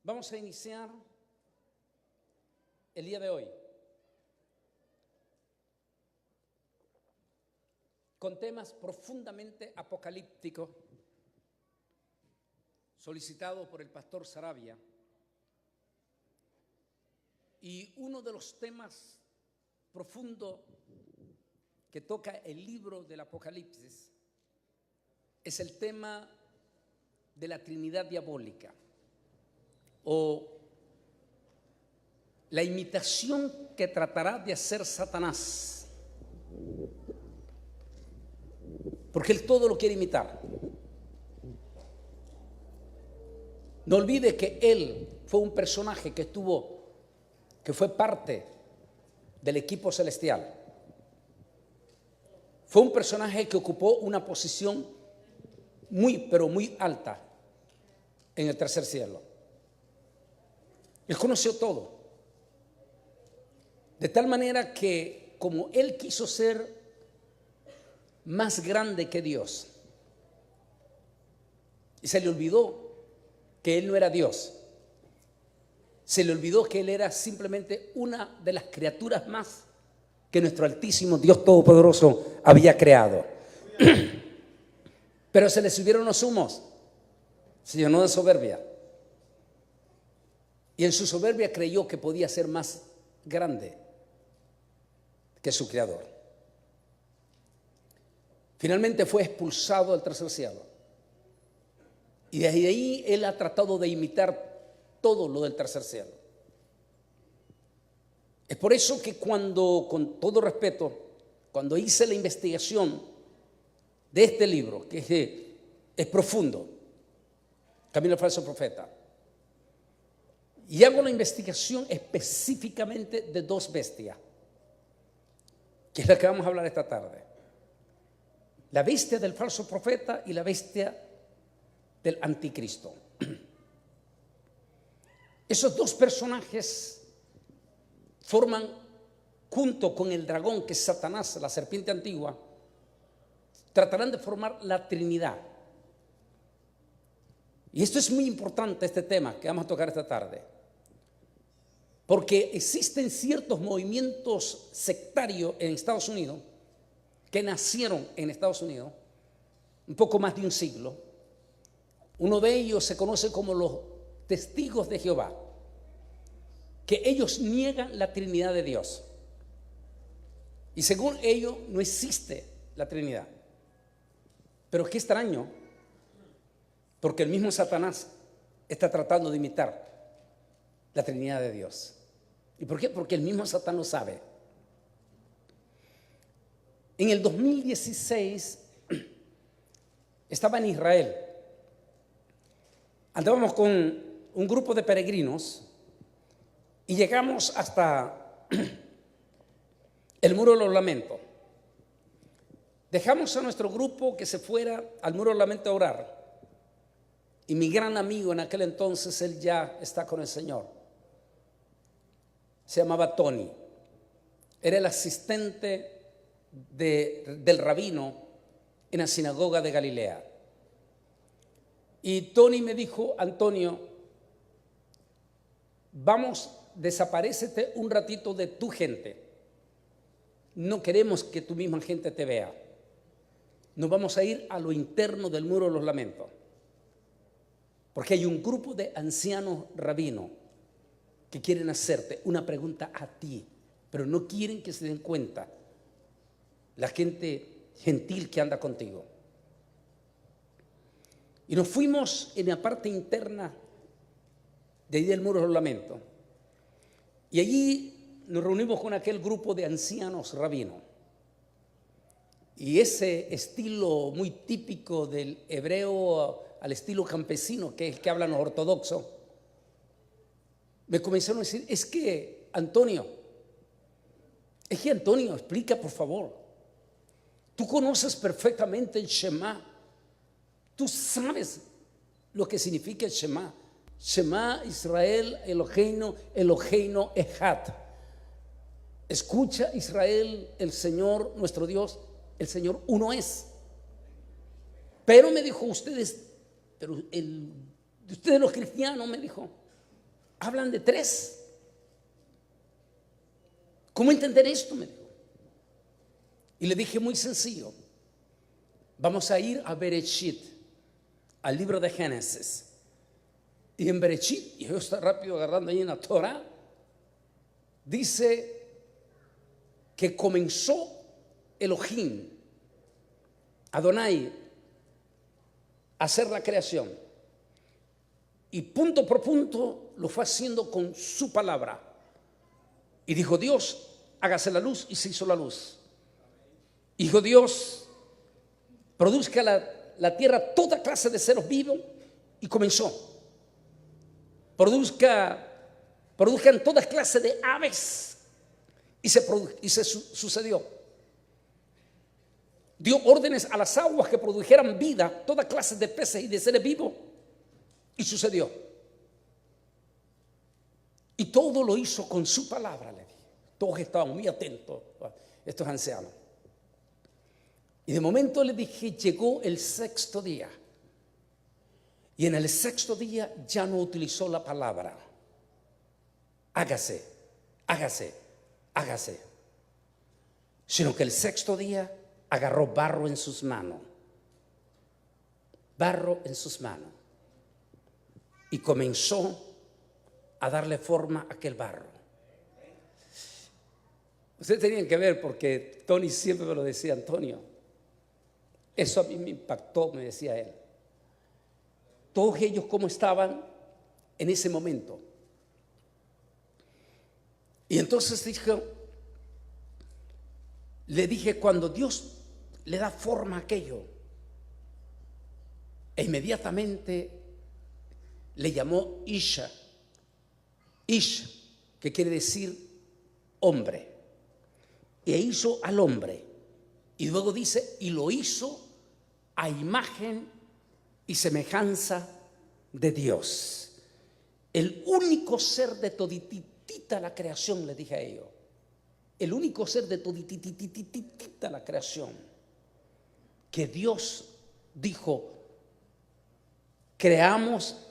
Vamos a iniciar el día de hoy con temas profundamente apocalípticos solicitados por el pastor Saravia. Y uno de los temas profundos que toca el libro del Apocalipsis es el tema de la Trinidad diabólica, o la imitación que tratará de hacer Satanás, porque él todo lo quiere imitar. No olvide que él fue un personaje que fue parte del equipo celestial. Fue un personaje que ocupó una posición pero muy alta en el tercer cielo. Él conoció todo, de tal manera que como él quiso ser más grande que Dios, y se le olvidó que él no era Dios, se le olvidó que él era simplemente una de las criaturas más que nuestro altísimo Dios Todopoderoso había creado. Pero se le subieron los humos, se llenó de soberbia. Y en su soberbia creyó que podía ser más grande que su creador. Finalmente fue expulsado del tercer cielo. Y desde ahí él ha tratado de imitar todo lo del tercer cielo. Es por eso que con todo respeto, cuando hice la investigación de este libro, que es profundo, Camino al falso profeta, y hago la investigación específicamente de dos bestias, que es la que vamos a hablar esta tarde: la bestia del falso profeta y la bestia del anticristo. Esos dos personajes forman, junto con el dragón, que es Satanás, la serpiente antigua, tratarán de formar la Trinidad. Y esto es muy importante, este tema que vamos a tocar esta tarde, porque existen ciertos movimientos sectarios en Estados Unidos que nacieron en Estados Unidos un poco más de un siglo. Uno de ellos se conoce como los Testigos de Jehová, que ellos niegan la Trinidad de Dios. Y según ellos no existe la Trinidad. Pero qué extraño, porque el mismo Satanás está tratando de imitar la Trinidad de Dios. ¿Y por qué? Porque el mismo Satanás lo sabe. En el 2016 estaba en Israel. Andábamos con un grupo de peregrinos y llegamos hasta el Muro de los Lamentos. Dejamos a nuestro grupo que se fuera al Muro de los Lamentos a orar. Y mi gran amigo en aquel entonces, él ya está con el Señor, se llamaba Tony. Era el asistente del rabino en la sinagoga de Galilea. Y Tony me dijo: Antonio, vamos, desaparécete un ratito de tu gente. No queremos que tu misma gente te vea. Nos vamos a ir a lo interno del Muro de los Lamentos, porque hay un grupo de ancianos rabinos que quieren hacerte una pregunta a ti, pero no quieren que se den cuenta la gente gentil que anda contigo. Y nos fuimos en la parte interna de ahí del Muro de los Lamentos, y allí nos reunimos con aquel grupo de ancianos rabinos. Y ese estilo muy típico del hebreo al estilo campesino, que es el que hablan los ortodoxos, me comenzaron a decir: es que Antonio, explica por favor. Tú conoces perfectamente el Shema. Tú sabes lo que significa el Shema. Shema Israel Eloheinu, Eloheinu Echad. Escucha, Israel, el Señor nuestro Dios, el Señor uno es. Pero me dijo, ustedes los cristianos, me dijo, hablan de tres. ¿Cómo entender esto? Me dijo. Y le dije, muy sencillo. Vamos a ir a Bereshit, al libro de Génesis. Y en Bereshit, y yo estoy rápido agarrando ahí en la Torah, dice que comenzó Elohim, Adonai, a hacer la creación. Y punto por punto lo fue haciendo con su palabra. Y dijo Dios, hágase la luz, y se hizo la luz. Dijo Dios, produzca la tierra toda clase de seres vivos, y comenzó. Produzcan todas clases de aves, y se sucedió. Dio órdenes a las aguas que produjeran vida, toda clase de peces y de seres vivos, y sucedió. Y todo lo hizo con su palabra, le dije. Todos estaban muy atentos, estos ancianos. Y de momento le dije, llegó el sexto día. Y en el sexto día ya no utilizó la palabra hágase, hágase, hágase, sino que el sexto día agarró barro en sus manos, barro en sus manos, y comenzó a darle forma a aquel barro. Ustedes tenían que ver, porque Tony siempre me lo decía, Antonio, eso a mí me impactó, me decía él. Todos ellos cómo estaban en ese momento. Y entonces le dije, cuando Dios le da forma a aquello, e inmediatamente le llamó Isha, Ish, que quiere decir hombre, e hizo al hombre, y luego dice, y lo hizo a imagen y semejanza de Dios. El único ser de todititita la creación, le dije a ellos, el único ser de toditititita la creación, que Dios dijo, creamos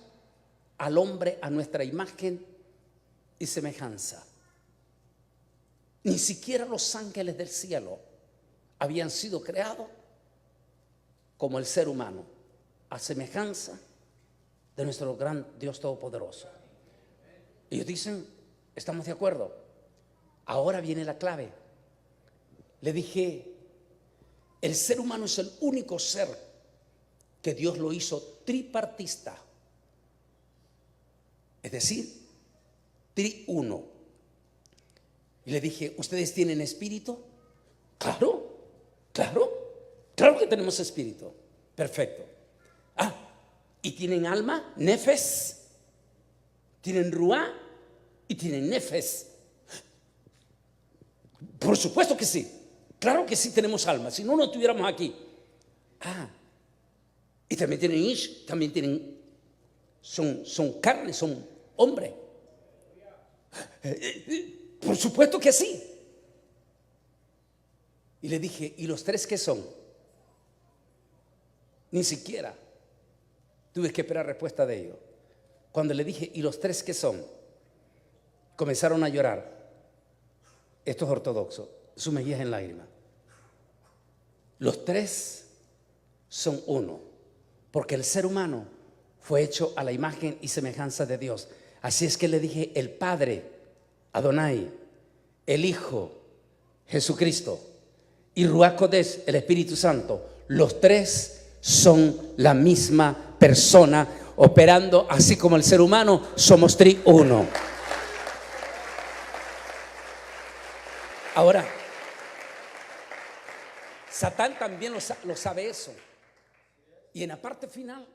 al hombre a nuestra imagen y semejanza. Ni siquiera los ángeles del cielo habían sido creados como el ser humano, a semejanza de nuestro gran Dios Todopoderoso. Ellos dicen, estamos de acuerdo. Ahora viene la clave. Le dije, el ser humano es el único ser que Dios lo hizo tripartista, es decir, triuno. Y le dije, ¿ustedes tienen espíritu? Claro, claro, claro que tenemos espíritu. Perfecto. ¿Y tienen alma? Nefes. ¿Tienen ruá? Y tienen nefes. Por supuesto que sí. Claro que sí tenemos alma. Si no, no estuviéramos aquí. Y también tienen ish. También tienen. Son carne, son hombre. Por supuesto que sí. Y le dije, ¿y los tres qué son? Ni siquiera tuve que esperar respuesta de ellos. Cuando le dije, ¿y los tres qué son? Comenzaron a llorar. Estos ortodoxos, sus mejillas en lágrimas. Los tres son uno, porque el ser humano fue hecho a la imagen y semejanza de Dios. Así es que le dije, el Padre, Adonai, el Hijo, Jesucristo, y Ruach Kodesh, el Espíritu Santo, los tres son la misma persona, operando así como el ser humano, somos triuno. Ahora, Satán también lo sabe eso. Y en la parte final,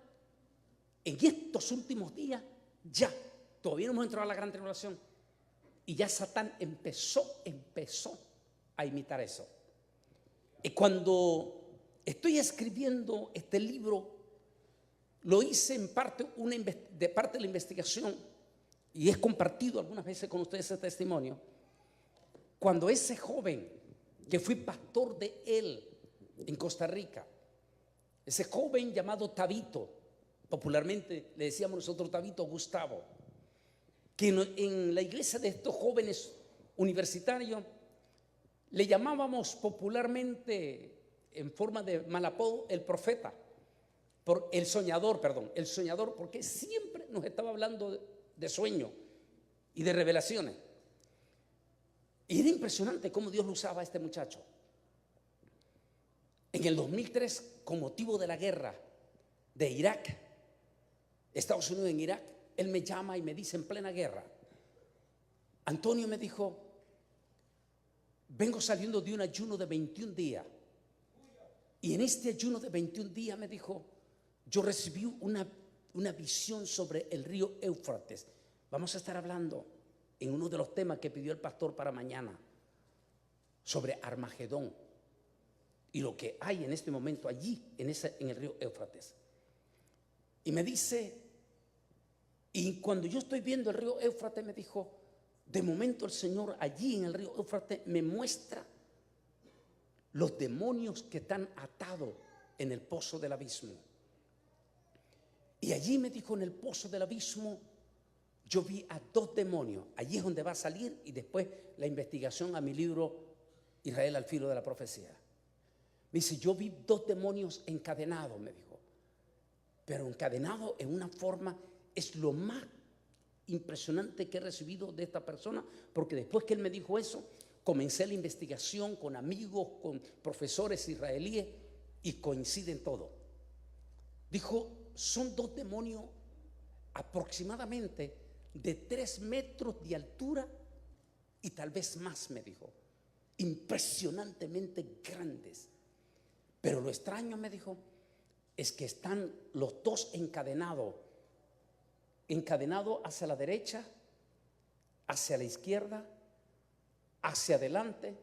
en estos últimos días, ya, todavía no hemos entrado a la gran tribulación, y ya Satán empezó a imitar eso. Y cuando estoy escribiendo este libro, lo hice en parte de la investigación, y he compartido algunas veces con ustedes ese testimonio. Cuando ese joven, que fui pastor de él en Costa Rica, ese joven llamado Tabito, popularmente le decíamos nosotros Tabito Gustavo, que en la iglesia de estos jóvenes universitarios le llamábamos popularmente, en forma de mal apodo, el profeta, el soñador, porque siempre nos estaba hablando de sueños y de revelaciones. Y era impresionante cómo Dios lo usaba a este muchacho. En el 2003, con motivo de la guerra de Irak, Estados Unidos en Irak, él me llama y me dice en plena guerra: Antonio, me dijo, vengo saliendo de un ayuno de 21 días. Y en este ayuno de 21 días, me dijo, yo recibí una visión sobre el río Éufrates. Vamos a estar hablando en uno de los temas que pidió el pastor para mañana, sobre Armagedón y lo que hay en este momento allí, en el río Éufrates. Y me dice, y cuando yo estoy viendo el río Éufrates, me dijo, de momento el Señor allí en el río Éufrates me muestra los demonios que están atados en el pozo del abismo. Y allí, me dijo, en el pozo del abismo yo vi a 2 demonios. Allí es donde va a salir, y después la investigación a mi libro Israel al filo de la profecía. Me dice, yo vi 2 demonios encadenados, me dijo, pero encadenados en una forma, es lo más impresionante que he recibido de esta persona, porque después que él me dijo eso, comencé la investigación con amigos, con profesores israelíes, y coinciden todo. Dijo, son 2 demonios aproximadamente de 3 metros de altura y tal vez más, me dijo, impresionantemente grandes. Pero lo extraño, me dijo, es que están los 2 encadenados hacia la derecha, hacia la izquierda, hacia adelante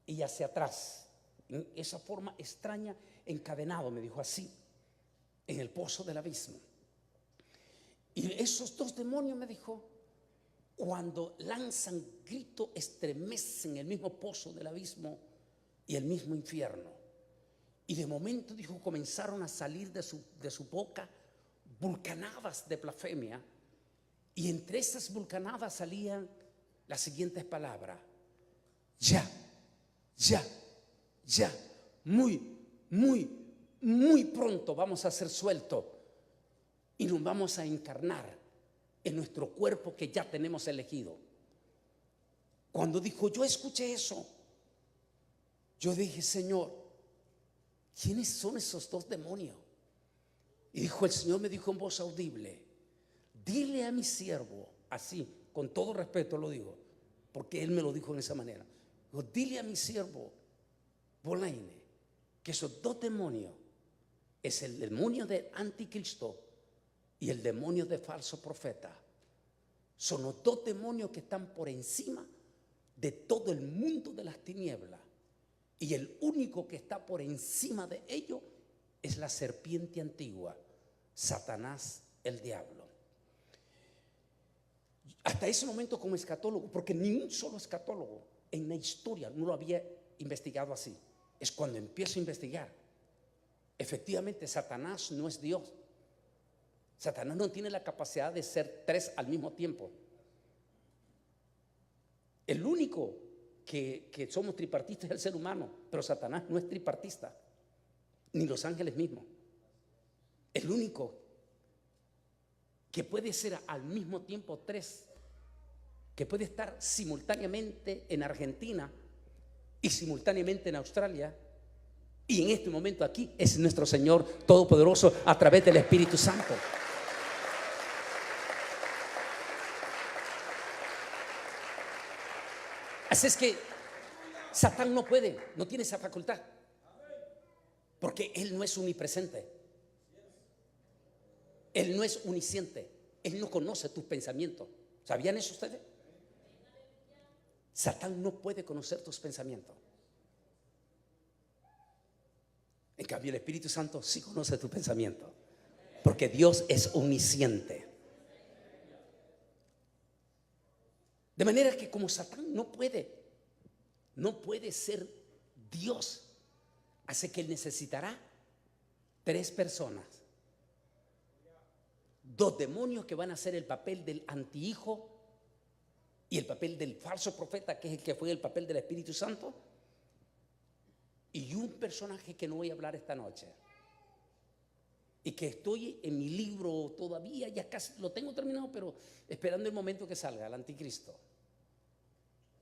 y hacia atrás, en esa forma extraña, encadenado, me dijo, así, en el pozo del abismo. Y esos 2 demonios, me dijo, cuando lanzan grito, estremecen el mismo pozo del abismo y el mismo infierno. Y de momento, dijo, comenzaron a salir de su boca vulcanadas de blasfemia, y entre esas vulcanadas salían las siguientes palabras: ya, muy pronto vamos a ser sueltos y nos vamos a encarnar en nuestro cuerpo que ya tenemos elegido. Cuando dijo, yo escuché eso, yo dije, Señor, ¿quiénes son esos 2 demonios? Y dijo, el Señor me dijo en voz audible, dile a mi siervo, así, con todo respeto lo digo, porque él me lo dijo en esa manera. Dijo, dile a mi siervo Bolaine que esos 2 demonios es el demonio de anticristo y el demonio de falso profeta. Son los 2 demonios que están por encima de todo el mundo de las tinieblas, y el único que está por encima de ellos es la serpiente antigua, Satanás, el diablo. Hasta ese momento, como escatólogo, porque ni un solo escatólogo en la historia no lo había investigado así, es cuando empiezo a investigar. Efectivamente, Satanás no es Dios. Satanás no tiene la capacidad de ser 3 al mismo tiempo. El único que somos tripartistas es el ser humano, pero Satanás no es tripartista, ni los ángeles mismos. El único que puede ser al mismo tiempo 3, que puede estar simultáneamente en Argentina y simultáneamente en Australia y en este momento aquí, es nuestro Señor Todopoderoso a través del Espíritu Santo. Así es que Satán no tiene esa facultad, porque él no es omnipresente, él no es omnisciente, él no conoce tus pensamientos. ¿Sabían eso ustedes? Satán no puede conocer tus pensamientos. En cambio, el Espíritu Santo sí conoce tus pensamientos, porque Dios es omnisciente. De manera que como Satán no puede ser Dios, hace que él necesitará 3 personas, dos demonios que van a hacer el papel del antihijo y el papel del falso profeta, que es el que fue el papel del Espíritu Santo, y un personaje que no voy a hablar esta noche, y que estoy en mi libro todavía, ya casi lo tengo terminado, pero esperando el momento que salga, el anticristo,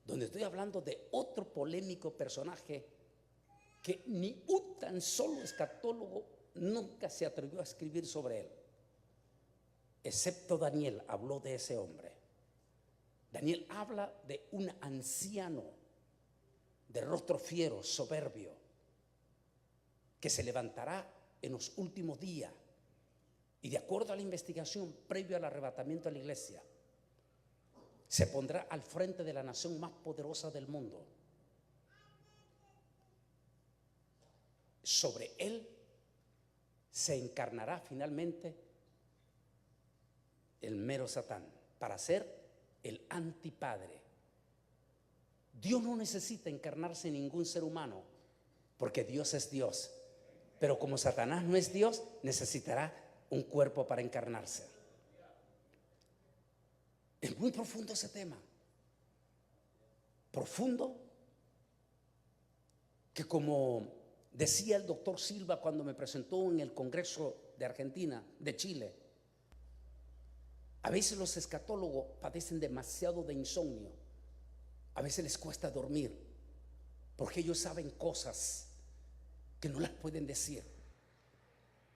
donde estoy hablando de otro polémico personaje que ni un tan solo escatólogo nunca se atrevió a escribir sobre él, excepto Daniel habló de ese hombre. Daniel habla de un anciano de rostro fiero, soberbio, que se levantará en los últimos días y, de acuerdo a la investigación previo al arrebatamiento de la iglesia, se pondrá al frente de la nación más poderosa del mundo. Sobre él se encarnará finalmente el mero Satán para ser el antipadre. Dios no necesita encarnarse en ningún ser humano porque Dios es Dios, pero como Satanás no es Dios, necesitará un cuerpo para encarnarse. Es muy profundo ese tema, profundo, que como decía el doctor Silva cuando me presentó en el Congreso de Argentina, de Chile, a veces los escatólogos padecen demasiado de insomnio, a veces les cuesta dormir, porque ellos saben cosas que no las pueden decir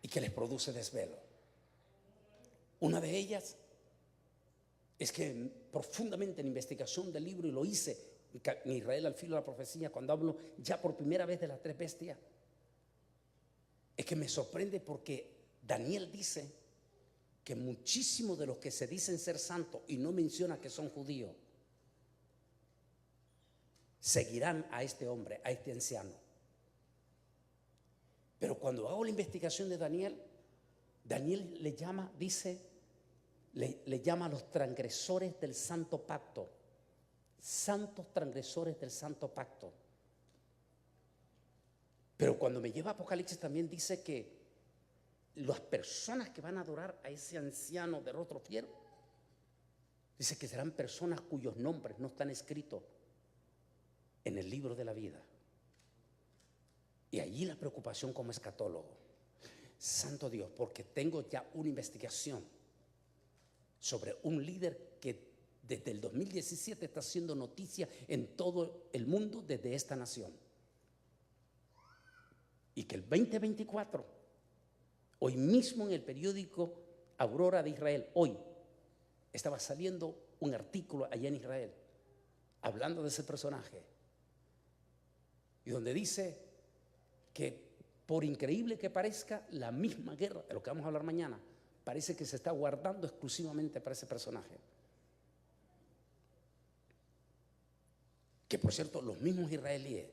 y que les produce desvelo. Una de ellas es que profundamente en investigación del libro, y lo hice en Israel al filo de la profecía, cuando hablo ya por primera vez de las tres bestias, es que me sorprende porque Daniel dice que muchísimos de los que se dicen ser santos y no menciona que son judíos, seguirán a este hombre, a este anciano. Pero cuando hago la investigación de Daniel, Daniel le llama, dice, le llama a los transgresores del santo pacto, santos transgresores del santo pacto. Pero cuando me lleva a Apocalipsis también dice que las personas que van a adorar a ese anciano de rostro fiero, dice que serán personas cuyos nombres no están escritos en el libro de la vida. Y allí la preocupación como escatólogo. Santo Dios, porque tengo ya una investigación sobre un líder que desde el 2017 está haciendo noticia en todo el mundo desde esta nación. Y que el 2024, hoy mismo en el periódico Aurora de Israel, hoy estaba saliendo un artículo allá en Israel hablando de ese personaje, y donde dice que, por increíble que parezca, la misma guerra, de lo que vamos a hablar mañana, parece que se está guardando exclusivamente para ese personaje. Que, por cierto, los mismos israelíes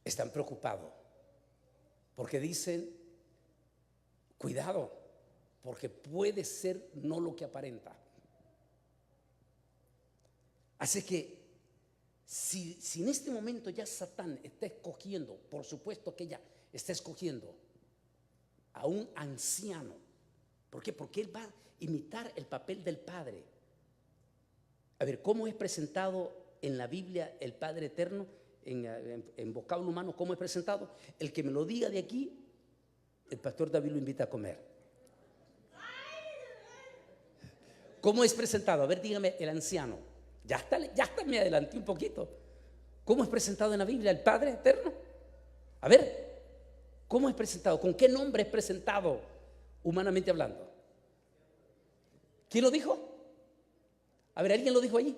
están preocupados porque dicen, cuidado, porque puede ser no lo que aparenta. Así que si en este momento ya Satán está escogiendo, por supuesto que ya está escogiendo a un anciano. ¿Por qué? Porque él va a imitar el papel del Padre. A ver, ¿cómo es presentado en la Biblia el Padre Eterno? En vocablo humano, ¿cómo es presentado? El que me lo diga de aquí, el pastor David lo invita a comer. ¿Cómo es presentado? A ver, dígame, el anciano. Ya está, me adelanté un poquito. ¿Cómo es presentado en la Biblia el Padre Eterno? A ver, ¿cómo es presentado? ¿Con qué nombre es presentado humanamente hablando? ¿Quién lo dijo? A ver, ¿alguien lo dijo allí?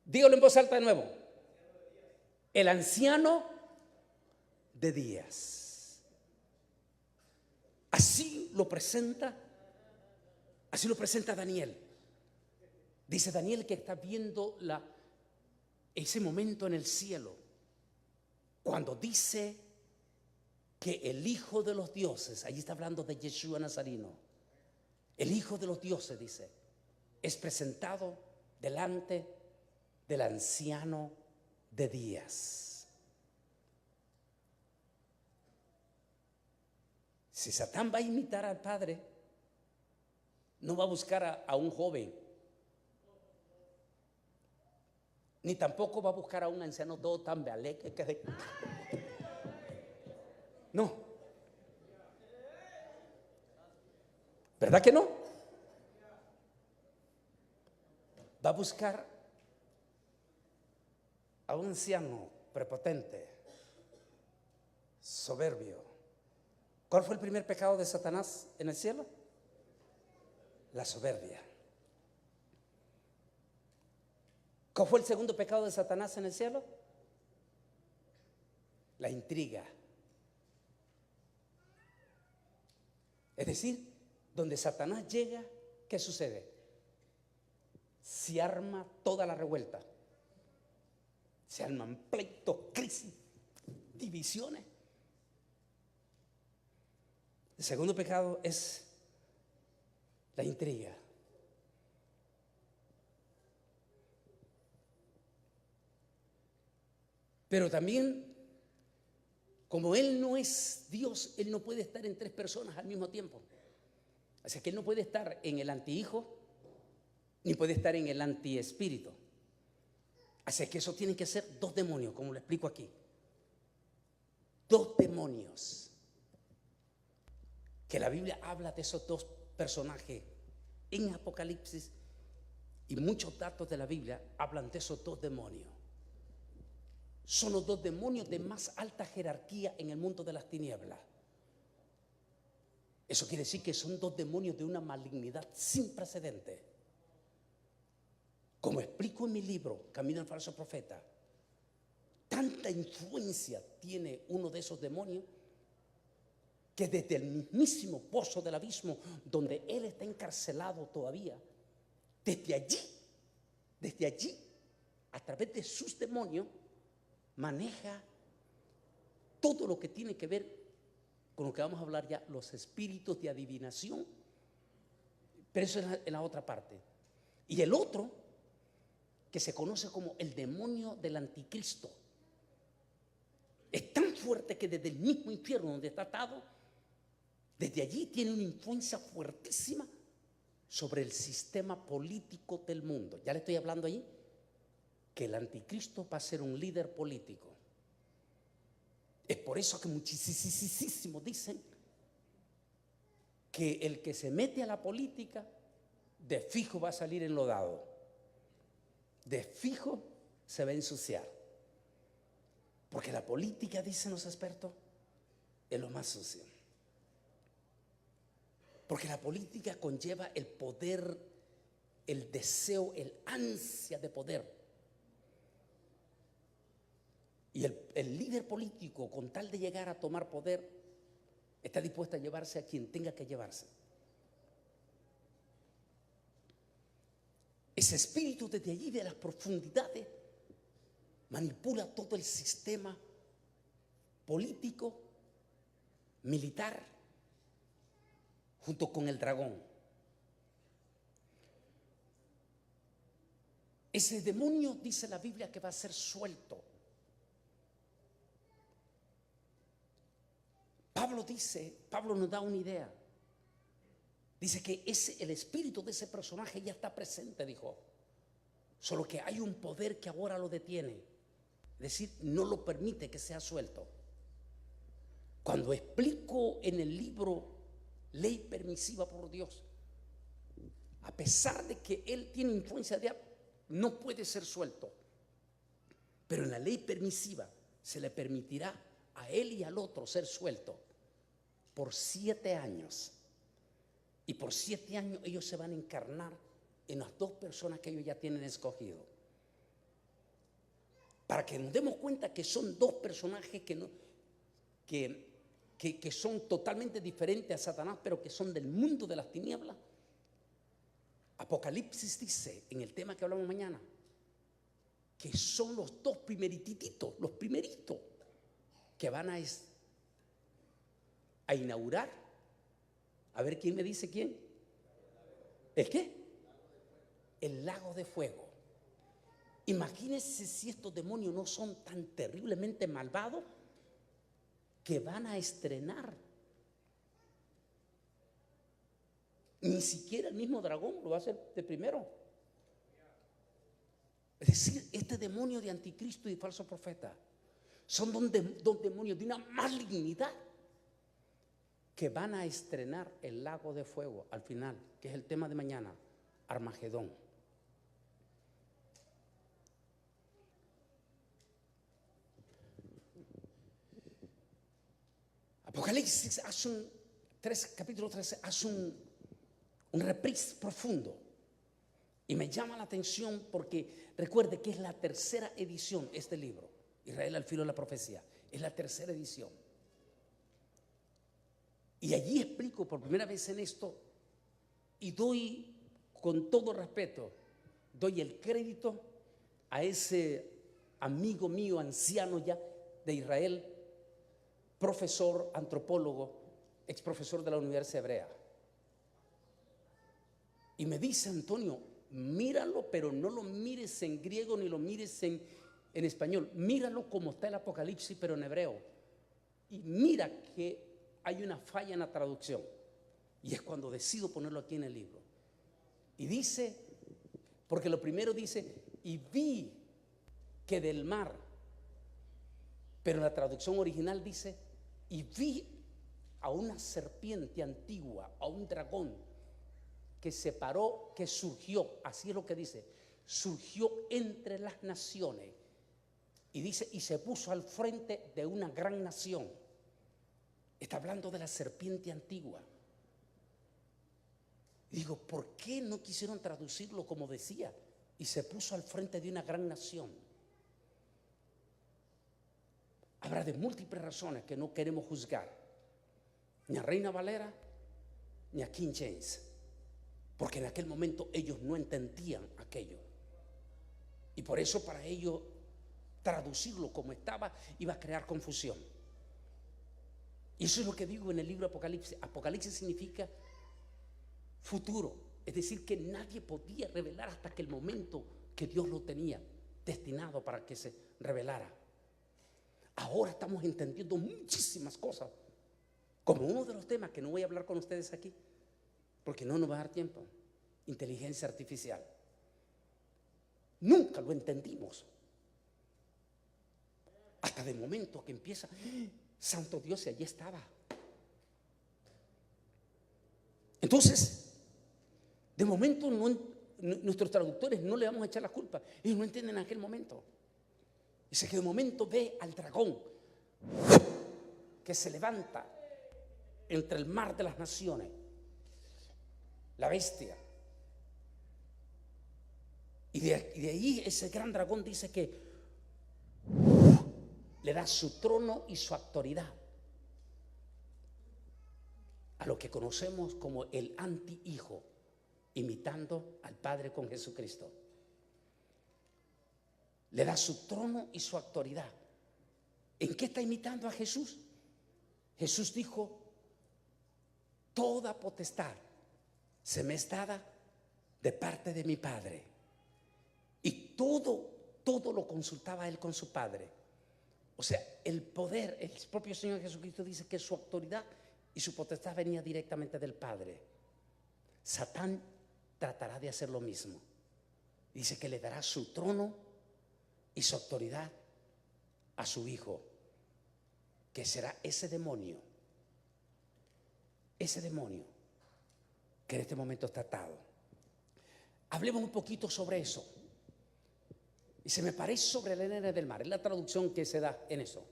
Dígalo en voz alta de nuevo. El anciano de días. Así lo presenta Daniel. Dice Daniel que está viendo ese momento en el cielo, cuando dice que el Hijo de los dioses, allí está hablando de Yeshua Nazareno, el Hijo de los dioses, dice, es presentado delante del anciano de días. Si Satán va a imitar al padre, no va a buscar a un joven, ni tampoco va a buscar a un anciano todo tan alegre que no. ¿Verdad que no? Va a buscar a un anciano prepotente, soberbio. ¿Cuál fue el primer pecado de Satanás en el cielo? La soberbia. ¿Cuál fue el segundo pecado de Satanás en el cielo? La intriga. Es decir, donde Satanás llega, ¿qué sucede? Se arma toda la revuelta. Se arman pleitos, crisis, divisiones. El segundo pecado es la intriga. Pero también, como Él no es Dios, Él no puede estar en tres personas al mismo tiempo. Así que Él no puede estar en el antihijo, ni puede estar en el antiespíritu. Así que eso tiene que ser dos demonios, como lo explico aquí. Dos demonios. Que la Biblia habla de esos dos personajes en Apocalipsis, y muchos datos de la Biblia hablan de esos dos demonios. Son los dos demonios de más alta jerarquía en el mundo de las tinieblas. Eso quiere decir que son dos demonios de una malignidad sin precedente. Como explico en mi libro, Camino al Falso Profeta, tanta influencia tiene uno de esos demonios que desde el mismísimo pozo del abismo, donde él está encarcelado todavía, desde allí, a través de sus demonios, maneja todo lo que tiene que ver con lo que vamos a hablar ya, los espíritus de adivinación. Pero eso es en la otra parte. Y el otro, que se conoce como el demonio del anticristo, es tan fuerte que desde el mismo infierno donde está atado, desde allí tiene una influencia fuertísima sobre el sistema político del mundo. Ya le estoy hablando allí que el anticristo va a ser un líder político. Es por eso que muchísimos dicen que el que se mete a la política de fijo va a salir enlodado, de fijo se va a ensuciar, porque la política, dicen los expertos, es lo más sucio. Porque la política conlleva el poder, el deseo, el ansia de poder. Y el líder político, con tal de llegar a tomar poder, está dispuesto a llevarse a quien tenga que llevarse. Ese espíritu desde allí, de las profundidades, manipula todo el sistema político, militar, junto con el dragón. Ese demonio, dice la Biblia, que va a ser suelto. Pablo nos da una idea. Dice que el espíritu de ese personaje ya está presente, dijo. Solo que hay un poder que ahora lo detiene. Es decir, no lo permite que sea suelto. Cuando explico en el libro Ley Permisiva por Dios, a pesar de que él tiene influencia de no puede ser suelto, pero en la ley permisiva se le permitirá a él y al otro ser suelto por 7 años. Y por 7 años ellos se van a encarnar en las dos personas que ellos ya tienen escogido. Para que nos demos cuenta que son dos personajes que son totalmente diferentes a Satanás, pero que son del mundo de las tinieblas. Apocalipsis dice, en el tema que hablamos mañana, que son los dos primeritos, los primeritos, que van a inaugurar. A ver, ¿quién me dice quién? ¿El qué? El lago de fuego. Imagínense si estos demonios no son tan terriblemente malvados que van a estrenar Ni siquiera el mismo dragón lo va a hacer de primero. Es decir, este demonio de anticristo y falso profeta son dos demonios de una malignidad que van a estrenar el lago de fuego al final, que es el tema de mañana, Armagedón. Apocalipsis hace capítulo 13 hace un reprise profundo. Y me llama la atención porque recuerde que es la tercera edición este libro, Israel al filo de la profecía. Es la tercera edición. Y allí explico por primera vez en esto y doy, con todo respeto, doy el crédito a ese amigo mío, anciano ya de Israel, profesor, antropólogo, ex profesor de la Universidad Hebrea. Y me dice: Antonio, míralo, pero no lo mires en griego ni lo mires en español. Míralo como está el Apocalipsis, pero en hebreo. Y mira que hay una falla en la traducción. Y es cuando decido ponerlo aquí en el libro. Y dice, porque lo primero dice, y vi que del mar, pero en la traducción original dice, y vi a una serpiente antigua, a un dragón que se paró, que surgió, así es lo que dice, surgió entre las naciones. Y dice, y se puso al frente de una gran nación. Está hablando de la serpiente antigua. Digo, ¿por qué no quisieron traducirlo como decía? Y se puso al frente de una gran nación. Habrá de múltiples razones que no queremos juzgar, ni a Reina Valera, ni a King James, porque en aquel momento ellos no entendían aquello. Y por eso para ellos traducirlo como estaba iba a crear confusión. Y eso es lo que digo en el libro Apocalipsis. Apocalipsis significa futuro, es decir, que nadie podía revelar hasta que el momento que Dios lo tenía destinado para que se revelara. Ahora estamos entendiendo muchísimas cosas, como uno de los temas que no voy a hablar con ustedes aquí, porque no nos va a dar tiempo: inteligencia artificial. Nunca lo entendimos, hasta de momento que empieza, santo Dios, y allí estaba. Entonces, de momento nuestros traductores no le vamos a echar la culpa. Ellos no entienden en aquel momento. Dice que de momento ve al dragón que se levanta entre el mar de las naciones, la bestia. Y de ahí ese gran dragón dice que le da su trono y su autoridad a lo que conocemos como el antihijo, imitando al Padre con Jesucristo. Le da su trono y su autoridad. ¿En qué está imitando a Jesús? Jesús dijo: toda potestad se me es dada de parte de mi Padre. Y todo lo consultaba él con su Padre. O sea, el poder, el propio Señor Jesucristo dice que su autoridad y su potestad venía directamente del Padre. Satán tratará de hacer lo mismo. Dice que le dará su trono y su autoridad a su hijo, que será ese demonio que en este momento está atado. Hablemos un poquito sobre eso. Y se me parece sobre la arena del mar, es la traducción que se da en eso.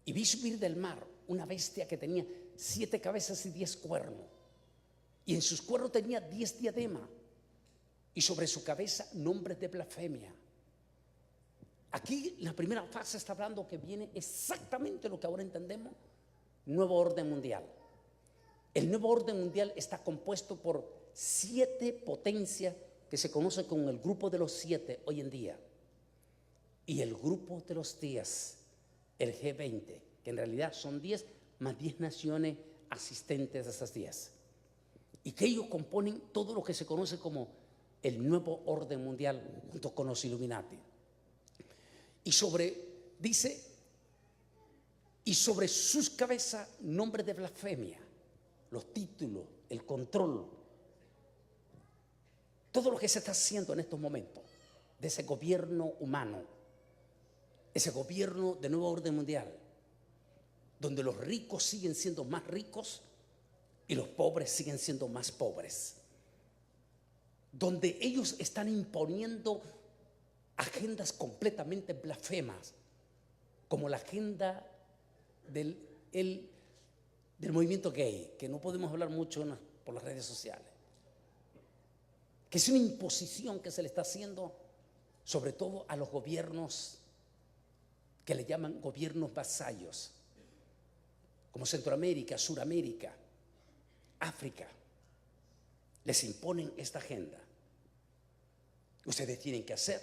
Y vi subir del mar una bestia que tenía 7 cabezas y 10 cuernos, y en sus cuernos tenía 10 diademas, y sobre su cabeza nombres de blasfemia. Aquí la primera fase está hablando que viene exactamente lo que ahora entendemos: nuevo orden mundial. El nuevo orden mundial está compuesto por 7 potencias que se conoce como el grupo de los 7 hoy en día, y el grupo de los 10, el G20, que en realidad son 10 más 10 naciones asistentes a esas 10, y que ellos componen todo lo que se conoce como el nuevo orden mundial junto con los Illuminati. Y dice, y sobre sus cabezas nombres de blasfemia, los títulos, el control, todo lo que se está haciendo en estos momentos de ese gobierno humano, ese gobierno de nuevo orden mundial, donde los ricos siguen siendo más ricos y los pobres siguen siendo más pobres, donde ellos están imponiendo agendas completamente blasfemas, como la agenda del movimiento gay, que no podemos hablar mucho por las redes sociales, que es una imposición que se le está haciendo sobre todo a los gobiernos que le llaman gobiernos vasallos, como Centroamérica, Suramérica, África. Les imponen esta agenda. Ustedes tienen que hacer.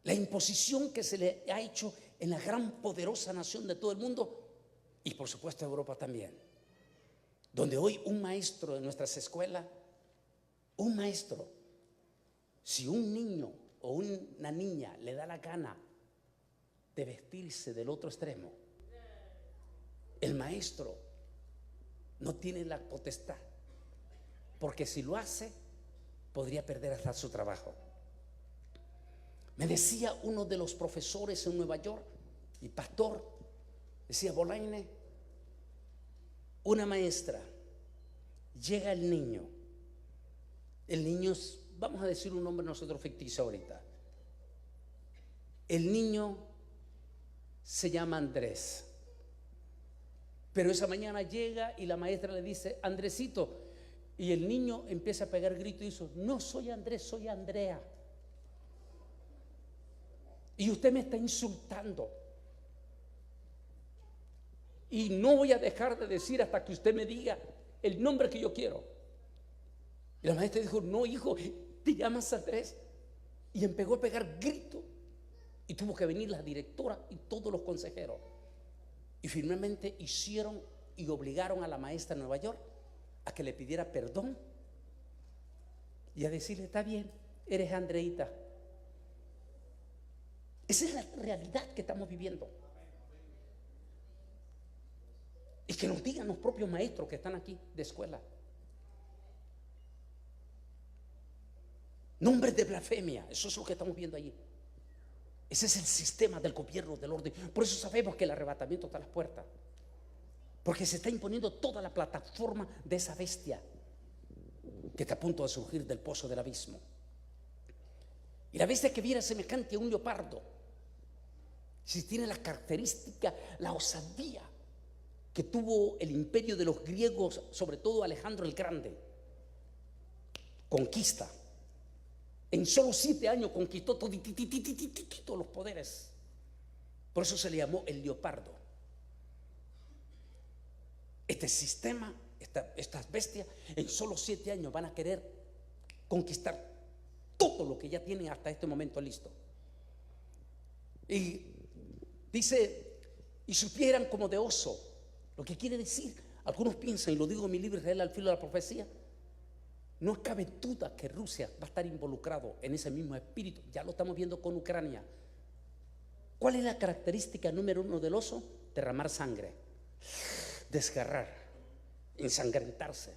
La imposición que se le ha hecho en la gran poderosa nación de todo el mundo y por supuesto Europa también, donde hoy un maestro de nuestras escuelas, un maestro, si un niño o una niña le da la gana de vestirse del otro extremo, el maestro no tiene la potestad, porque si lo hace podría perder hasta su trabajo. Me decía uno de los profesores en Nueva York y pastor, decía: Bolaine, una maestra, llega el niño, vamos a decir un nombre nosotros ficticio ahorita, el niño se llama Andrés, pero esa mañana llega y la maestra le dice: Andresito, y el niño empieza a pegar gritos y dice: no soy Andrés, soy Andrea, y usted me está insultando y no voy a dejar de decir hasta que usted me diga el nombre que yo quiero. Y la maestra dijo: no, hijo, te llamas Andrés. Y empezó a pegar gritos y tuvo que venir la directora y todos los consejeros, y finalmente hicieron y obligaron a la maestra de Nueva York a que le pidiera perdón y a decirle: está bien, eres Andreita. Esa es la realidad que estamos viviendo. Y que nos digan los propios maestros que están aquí de escuela. Nombres de blasfemia, eso es lo que estamos viendo allí. Ese es el sistema del gobierno, del orden. Por eso sabemos que el arrebatamiento está a las puertas, porque se está imponiendo toda la plataforma de esa bestia que está a punto de surgir del pozo del abismo. Y la bestia que viera semejante a un leopardo, si tiene la característica, la osadía que tuvo el imperio de los griegos, sobre todo Alejandro el Grande, conquista. En solo 7 años conquistó todos los poderes. Por eso se le llamó el leopardo. Este sistema, estas bestias, en solo 7 años van a querer conquistar todo lo que ya tienen hasta este momento listo. Y dice: y sus pies eran como de oso. Lo que quiere decir, algunos piensan, y lo digo en mi libro Israel al filo de la profecía, no cabe duda que Rusia va a estar involucrado en ese mismo espíritu. Ya lo estamos viendo con Ucrania. ¿Cuál es la característica número 1 del oso? Derramar sangre, desgarrar, ensangrentarse.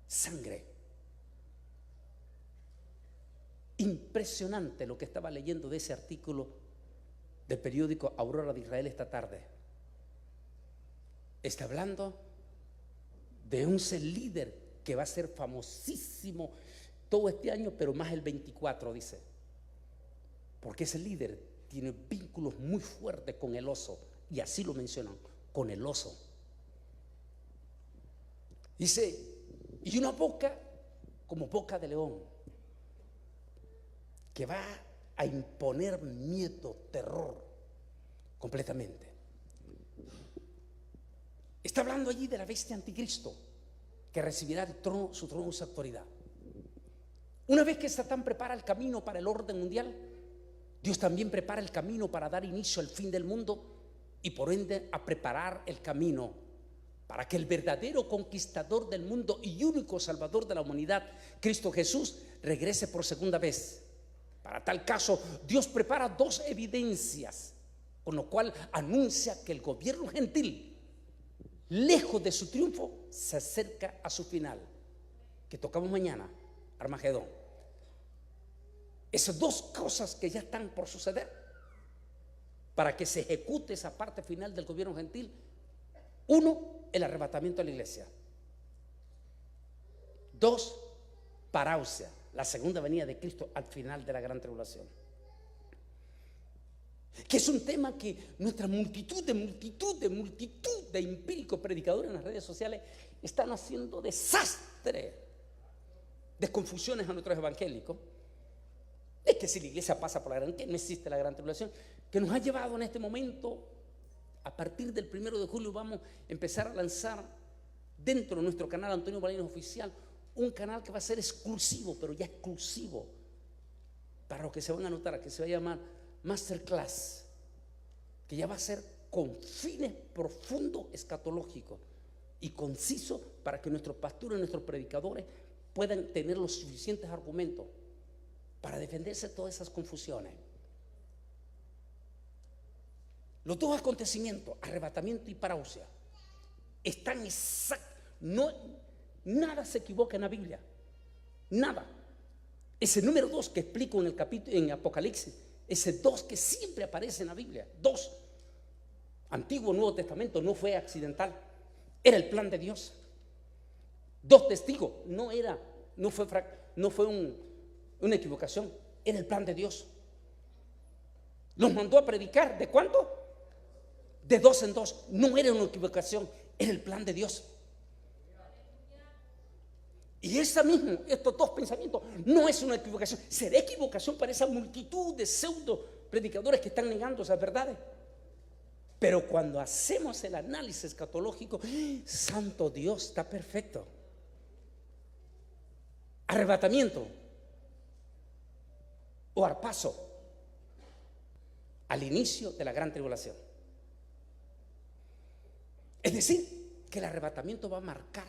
Sangre. Impresionante lo que estaba leyendo de ese artículo del periódico Aurora de Israel esta tarde. Está hablando de un líder que va a ser famosísimo todo este año, pero más el 24, dice, porque ese líder tiene vínculos muy fuertes con el oso, y así lo mencionan, con el oso. Dice: y una boca como boca de león, que va a imponer miedo, terror, completamente. Está hablando allí de la bestia anticristo, que recibirá el trono, su trono y su autoridad. Una vez que Satán prepara el camino para el orden mundial, Dios también prepara el camino para dar inicio al fin del mundo, y por ende a preparar el camino para que el verdadero conquistador del mundo y único salvador de la humanidad, Cristo Jesús, regrese por segunda vez. Para tal caso, Dios prepara 2 evidencias, con lo cual anuncia que el gobierno gentil, lejos de su triunfo, se acerca a su final, que tocamos mañana, Armagedón. Esas dos cosas que ya están por suceder para que se ejecute esa parte final del gobierno gentil. Uno, el arrebatamiento de la iglesia. Dos, parousia, la segunda venida de Cristo al final de la gran tribulación. Que es un tema que nuestra multitud de empíricos predicadores en las redes sociales están haciendo desastre de confusiones a nuestros evangélicos. Es que si la iglesia pasa por la gran, que no existe la gran tribulación, que nos ha llevado en este momento, a partir del 1 de julio vamos a empezar a lanzar dentro de nuestro canal Antonio Balinos Oficial un canal que va a ser exclusivo, pero ya exclusivo para los que se van a anotar, que se va a llamar Masterclass, que ya va a ser con fines profundos escatológicos y concisos para que nuestros pastores y nuestros predicadores puedan tener los suficientes argumentos para defenderse de todas esas confusiones. Los dos acontecimientos, arrebatamiento y parousia, están exactos. Nada se equivoca en la Biblia. Nada. Ese número 2 que explico en el capítulo en Apocalipsis, ese 2 que siempre aparece en la Biblia, 2, Antiguo Nuevo Testamento, no fue accidental, era el plan de Dios. 2 testigos, no fue una equivocación, era el plan de Dios. Los mandó a predicar, ¿de cuánto? De 2 en 2, no era una equivocación, era el plan de Dios. Y estos dos pensamientos no es una equivocación. Será equivocación para esa multitud de pseudo predicadores que están negando esas verdades. Pero cuando hacemos el análisis escatológico, santo Dios, está perfecto. Arrebatamiento o arpazo al inicio de la gran tribulación. Es decir, que el arrebatamiento va a marcar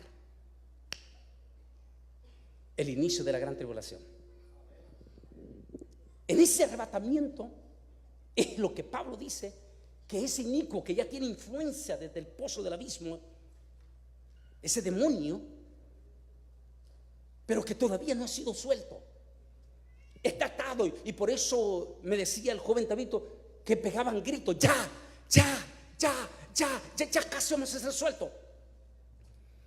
el inicio de la gran tribulación. En ese arrebatamiento es lo que Pablo dice, que ese inicuo que ya tiene influencia desde el pozo del abismo, ese demonio, pero que todavía no ha sido suelto, está atado. Y por eso me decía el joven Tabito que pegaban gritos: ya casi vamos a ser sueltos.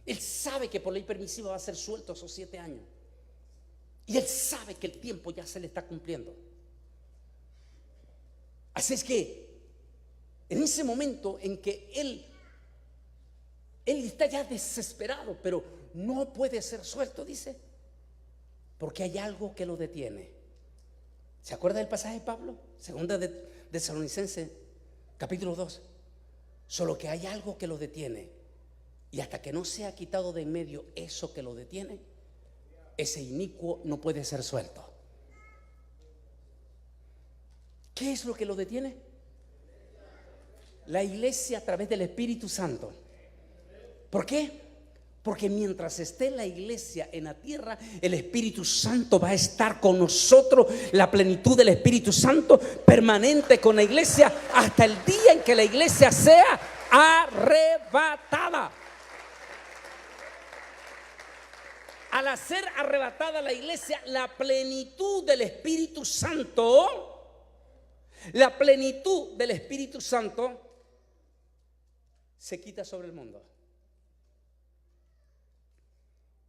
Él sabe que por ley permisiva va a ser suelto esos 7 años. Y él sabe que el tiempo ya se le está cumpliendo. Así es que en ese momento en que él está ya desesperado, pero no puede ser suelto, dice, porque hay algo que lo detiene. ¿Se acuerda del pasaje de Pablo? Segunda de Tesalonicenses, capítulo 2. Solo que hay algo que lo detiene. Y hasta que no sea quitado de en medio eso que lo detiene, ese inicuo no puede ser suelto. ¿Qué es lo que lo detiene? La iglesia a través del Espíritu Santo. ¿Por qué? Porque mientras esté la iglesia en la tierra, el Espíritu Santo va a estar con nosotros. La plenitud del Espíritu Santo permanente con la iglesia hasta el día en que la iglesia sea arrebatada. Al ser arrebatada la iglesia, la plenitud del Espíritu Santo, se quita sobre el mundo.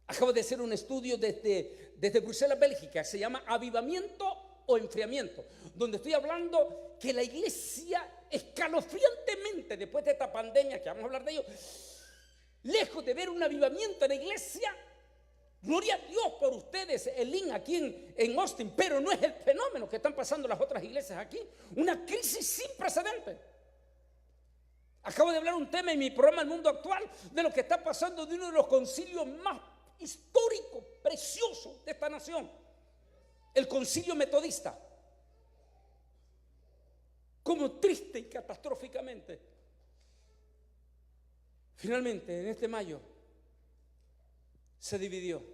Acabo de hacer un estudio desde Bruselas, Bélgica, se llama Avivamiento o Enfriamiento, donde estoy hablando que la iglesia escalofriantemente, después de esta pandemia, que vamos a hablar de ello, lejos de ver un avivamiento en la iglesia, gloria a Dios por ustedes, el link aquí en Austin, pero no es el fenómeno que están pasando las otras iglesias aquí. Una crisis sin precedentes. Acabo de hablar un tema en mi programa El Mundo Actual de lo que está pasando de uno de los concilios más históricos, preciosos de esta nación, el concilio metodista. Como triste y catastróficamente, finalmente en este mayo se dividió.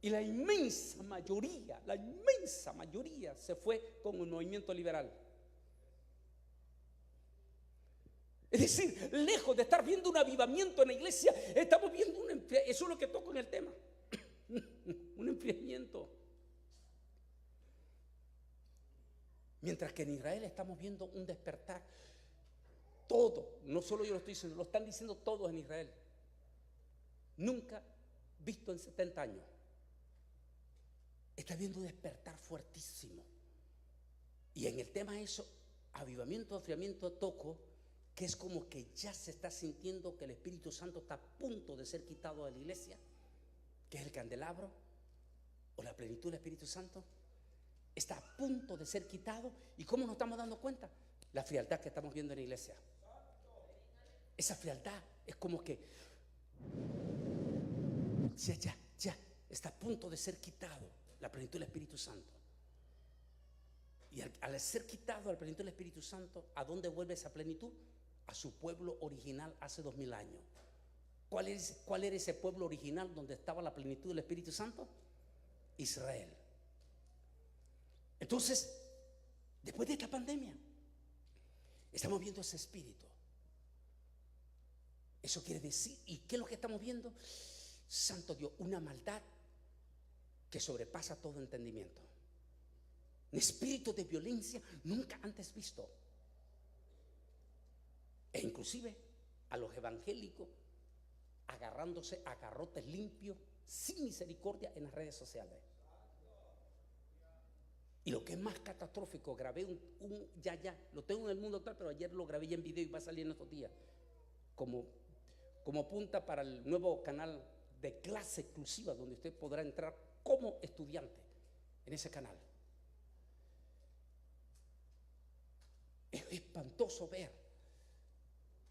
Y la inmensa mayoría se fue con el movimiento liberal. Es decir, lejos de estar viendo un avivamiento en la iglesia, estamos viendo eso es lo que toco en el tema. Un enfriamiento. Mientras que en Israel estamos viendo un despertar. Todo, no solo yo lo estoy diciendo, lo están diciendo todos en Israel. Nunca visto en 70 años. Está viendo un despertar fuertísimo. Y en el tema eso, avivamiento, enfriamiento, toco, que es como que ya se está sintiendo que el Espíritu Santo está a punto de ser quitado de la iglesia, que es el candelabro o la plenitud del Espíritu Santo. Está a punto de ser quitado. ¿Y cómo nos estamos dando cuenta? La frialdad que estamos viendo en la iglesia. Esa frialdad es como que ya está a punto de ser quitado la plenitud del Espíritu Santo. Y al ser quitado la plenitud del Espíritu Santo, ¿a dónde vuelve esa plenitud? A su pueblo original hace 2000 años. ¿Cuál era ese pueblo original donde estaba la plenitud del Espíritu Santo? Israel. Entonces, después de esta pandemia, estamos viendo ese espíritu. Eso quiere decir, ¿y qué es lo que estamos viendo? Santo Dios, una maldad que sobrepasa todo entendimiento. Un espíritu de violencia nunca antes visto. E inclusive a los evangélicos agarrándose a garrotes limpios, sin misericordia, en las redes sociales. Y lo que es más catastrófico, grabé lo tengo en el mundo actual, pero ayer lo grabé ya en video y va a salir en estos días como punta para el nuevo canal de clase exclusiva, donde usted podrá entrar como estudiante en ese canal. Es espantoso ver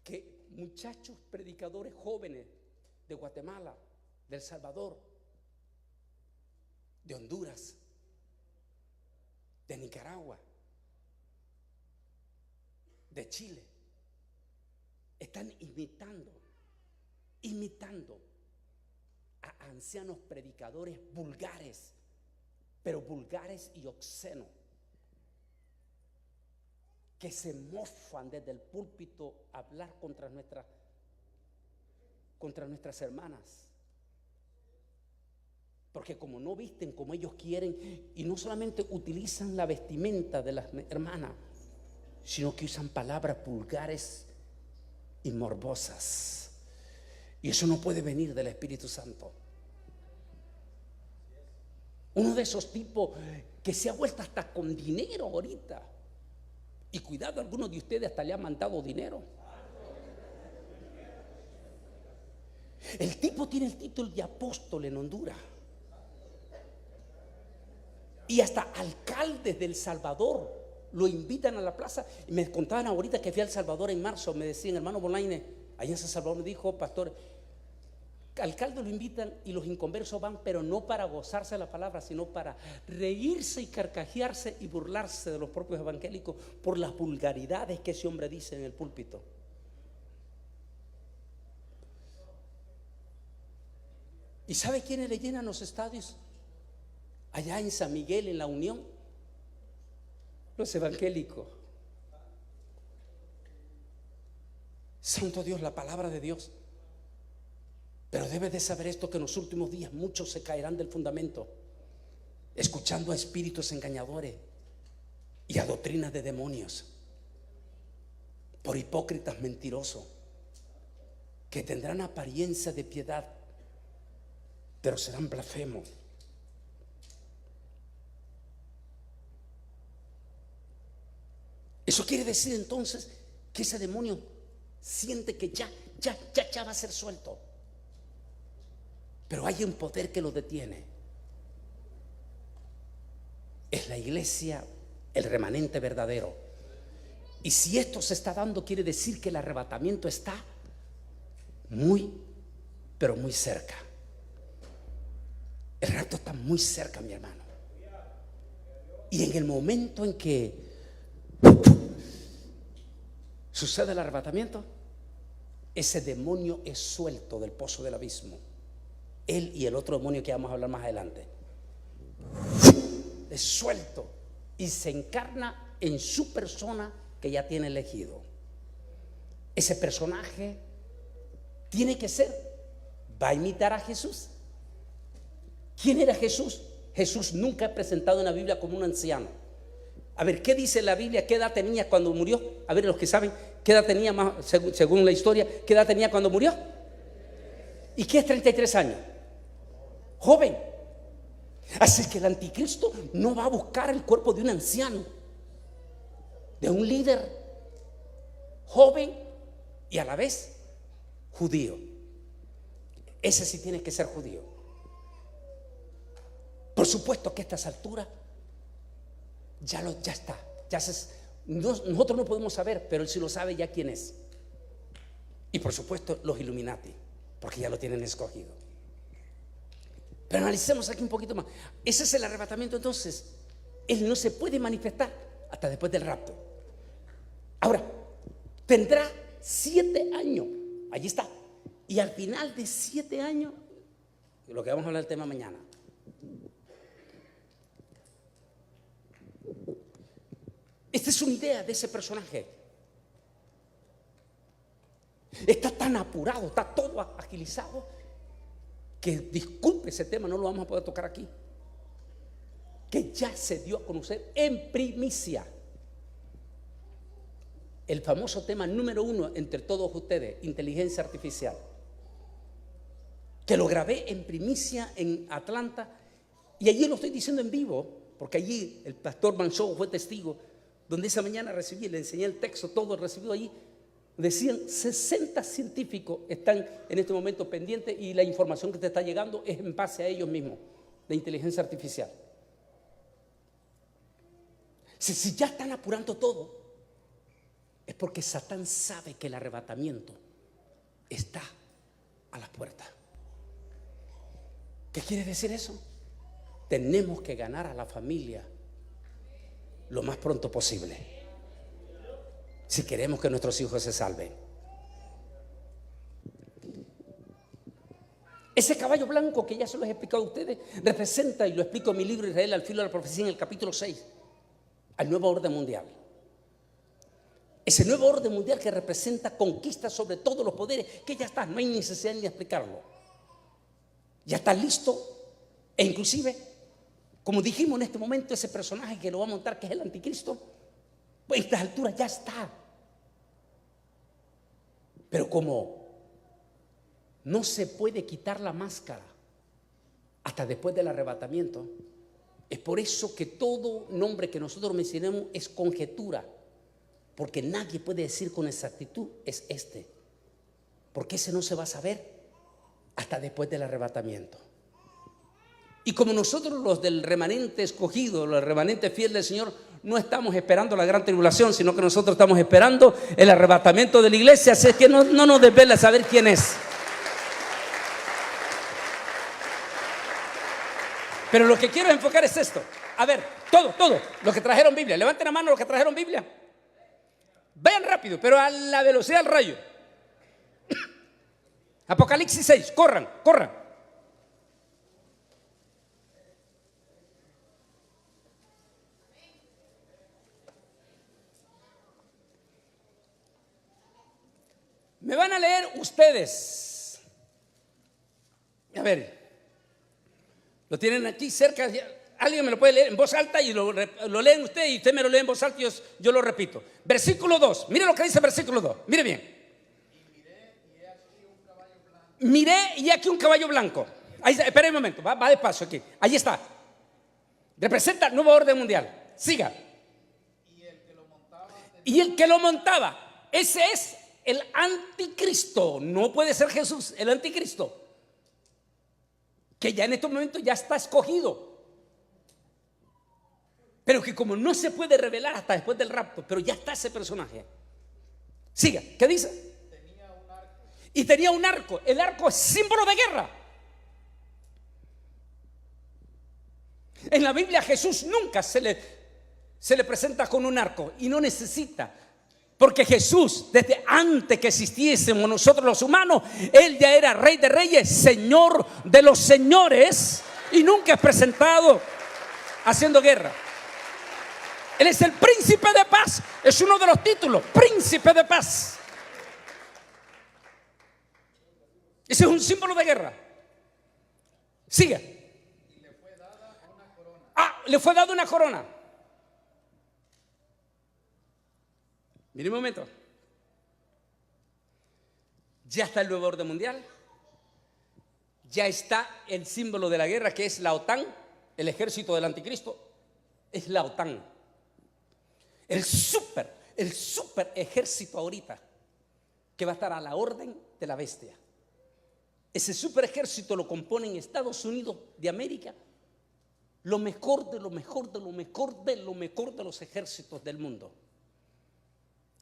que muchachos predicadores jóvenes de Guatemala, de El Salvador, de Honduras, de Nicaragua, de Chile, están imitando a ancianos predicadores vulgares, pero vulgares y obscenos, que se mofan desde el púlpito a hablar contra nuestras hermanas. Porque como no visten como ellos quieren, y no solamente utilizan la vestimenta de las hermanas, sino que usan palabras vulgares y morbosas. Y eso no puede venir del Espíritu Santo. Uno de esos tipos que se ha vuelto hasta con dinero ahorita. Y cuidado, algunos de ustedes hasta le han mandado dinero. El tipo tiene el título de apóstol en Honduras. Y hasta alcaldes del Salvador lo invitan a la plaza. Y me contaban ahorita que fui a El Salvador en marzo. Me decían, hermano Bolaine, allá en San Salvador, me dijo, pastor, alcaldes lo invitan y los inconversos van, pero no para gozarse de la palabra, sino para reírse y carcajearse y burlarse de los propios evangélicos por las vulgaridades que ese hombre dice en el púlpito. ¿Y sabe quiénes le llenan los estadios? Allá en San Miguel, en La Unión, los evangélicos. Santo Dios, la palabra de Dios. Pero debes de saber esto, que en los últimos días muchos se caerán del fundamento, escuchando a espíritus engañadores y a doctrinas de demonios, por hipócritas mentirosos, que tendrán apariencia de piedad, pero serán blasfemos. Eso quiere decir entonces que ese demonio siente que ya va a ser suelto. Pero hay un poder que lo detiene. Es la iglesia, el remanente verdadero. Y si esto se está dando, quiere decir que el arrebatamiento está muy, pero muy cerca. El rapto está muy cerca, mi hermano. Y en el momento en que sucede el arrebatamiento, ese demonio es suelto del pozo del abismo. Él y el otro demonio que vamos a hablar más adelante. Es suelto y se encarna en su persona que ya tiene elegido. Ese personaje tiene que ser, va a imitar a Jesús. ¿Quién era Jesús? Jesús nunca es presentado en la Biblia como un anciano. A ver, ¿qué dice la Biblia? ¿Qué edad tenía cuando murió? A ver, los que saben, ¿qué edad tenía más, según la historia? ¿Qué edad tenía cuando murió? ¿Y qué es 33 años? Joven. Así que el anticristo no va a buscar el cuerpo de un anciano, de un líder joven y a la vez judío. Ese sí tiene que ser judío. Por supuesto que a estas alturas ya está. Nosotros no podemos saber, pero él sí lo sabe ya quién es. Y por supuesto los Illuminati, porque ya lo tienen escogido. Pero analicemos aquí un poquito más. Ese es el arrebatamiento. Entonces él no se puede manifestar hasta después del rapto. Ahora, tendrá 7 años. Allí está. Y al final de 7 años, lo que vamos a hablar del tema mañana, esta es una idea de ese personaje. Está tan apurado, está todo agilizado, que disculpe, ese tema no lo vamos a poder tocar aquí, que ya se dio a conocer en primicia el famoso tema número 1 entre todos ustedes, inteligencia artificial, que lo grabé en primicia en Atlanta, y allí lo estoy diciendo en vivo, porque allí el pastor Manchou fue testigo, donde esa mañana recibí, le enseñé el texto, todo recibido allí. Decían 60 científicos están en este momento pendientes, y la información que te está llegando es en base a ellos mismos, de inteligencia artificial. Si ya están apurando todo, es porque Satán sabe que el arrebatamiento está a las puertas. ¿Qué quiere decir eso? Tenemos que ganar a la familia lo más pronto posible, si queremos que nuestros hijos se salven. Ese caballo blanco que ya se los he explicado a ustedes representa, y lo explico en mi libro Israel al filo de la profecía, en el capítulo 6, al nuevo orden mundial. Ese nuevo orden mundial que representa conquista sobre todos los poderes, que ya está, no hay necesidad ni de explicarlo. Ya está listo, e inclusive, como dijimos en este momento, ese personaje que lo va a montar, que es el anticristo, pues a estas alturas ya está. Pero como no se puede quitar la máscara hasta después del arrebatamiento, es por eso que todo nombre que nosotros mencionemos es conjetura, porque nadie puede decir con exactitud es este, porque ese no se va a saber hasta después del arrebatamiento. Y como nosotros, los del remanente escogido, los remanentes fieles del Señor, no estamos esperando la gran tribulación, sino que nosotros estamos esperando el arrebatamiento de la iglesia. Así es que no nos desvela saber quién es. Pero lo que quiero enfocar es esto. A ver, todo, los que trajeron Biblia, levanten la mano los que trajeron Biblia. Vayan rápido, pero a la velocidad del rayo. Apocalipsis 6, corran. Me van a leer ustedes. A ver, lo tienen aquí cerca. Alguien me lo puede leer en voz alta y lo leen ustedes, y usted me lo lee en voz alta y yo lo repito. Versículo 2. Mire lo que dice versículo 2. Mire bien. Miré y aquí un caballo blanco. Ahí está, espera un momento, va despacio aquí. Ahí está. Representa el nuevo orden mundial. Siga. Y el que lo montaba, ese es el anticristo. No puede ser Jesús, el anticristo, que ya en estos momentos ya está escogido, pero que como no se puede revelar hasta después del rapto, pero ya está ese personaje. Siga, ¿qué dice? Y tenía un arco. El arco es símbolo de guerra. En la Biblia Jesús nunca se le presenta con un arco, y no necesita, porque Jesús, desde antes que existiésemos nosotros los humanos, Él ya era Rey de Reyes, Señor de los señores, y nunca es presentado haciendo guerra. Él es el príncipe de paz. Es uno de los títulos, príncipe de paz. Ese es un símbolo de guerra. Sigue. le fue dada una corona. Mire un momento. Ya está el nuevo orden mundial. Ya está el símbolo de la guerra, que es la OTAN, el ejército del anticristo. Es la OTAN. El super ejército ahorita, que va a estar a la orden de la bestia. Ese super ejército lo componen Estados Unidos de América, lo mejor de lo mejor de lo mejor de lo mejor de los ejércitos del mundo.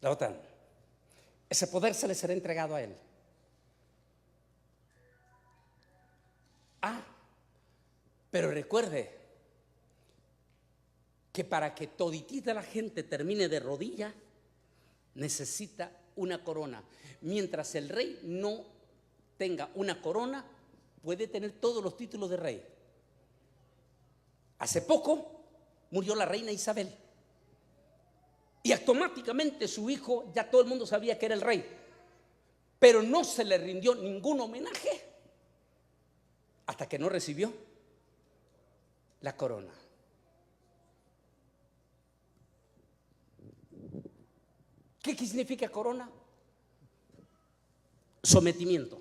La OTAN. Ese poder se le será entregado a él. Pero recuerde que para que toditita la gente termine de rodillas, necesita una corona. Mientras el rey no tenga una corona, puede tener todos los títulos de rey. Hace poco murió la reina Isabel y automáticamente su hijo, ya todo el mundo sabía que era el rey, pero no se le rindió ningún homenaje hasta que no recibió la corona. ¿Qué significa corona? Sometimiento.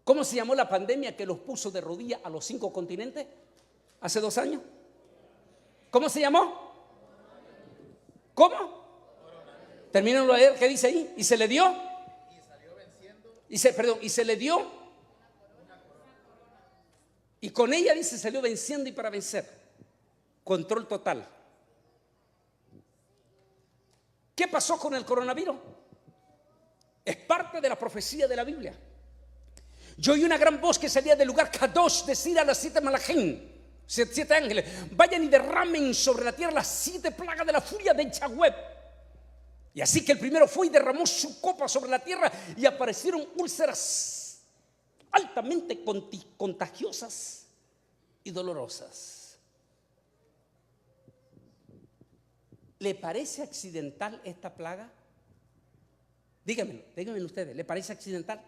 ¿Cómo se llamó la pandemia que los puso de rodillas a los 5 continentes hace 2 años? ¿Cómo se llamó? ¿Cómo? Termínenlo de leer, ¿qué dice ahí? Y se le dio. Y se le dio. Y con ella, dice, salió venciendo y para vencer. Control total. ¿Qué pasó con el coronavirus? Es parte de la profecía de la Biblia. Yo oí una gran voz que salía del lugar Kadosh decir a las 7 malajim, 7 ángeles, vayan y derramen sobre la tierra las 7 plagas de la furia de Yahweh. Y así que el primero fue y derramó su copa sobre la tierra y aparecieron úlceras altamente contagiosas y dolorosas. ¿Le parece accidental esta plaga? Díganmelo ustedes, ¿le parece accidental?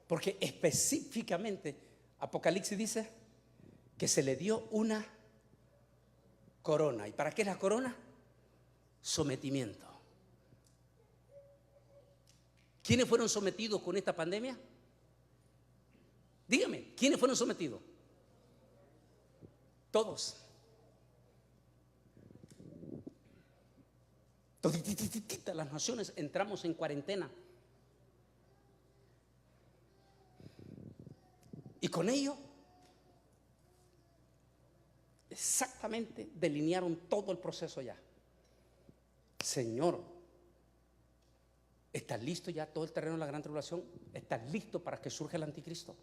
Porque específicamente Apocalipsis dice que se le dio una corona. ¿Y para qué es la corona? Sometimiento. ¿Quiénes fueron sometidos con esta pandemia? Dígame, ¿quiénes fueron sometidos? Todos. Toditititita las naciones entramos en cuarentena. Y con ello, exactamente delinearon todo el proceso ya. Señor, ¿estás listo ya todo el terreno de la gran tribulación? ¿Estás listo para que surja el anticristo?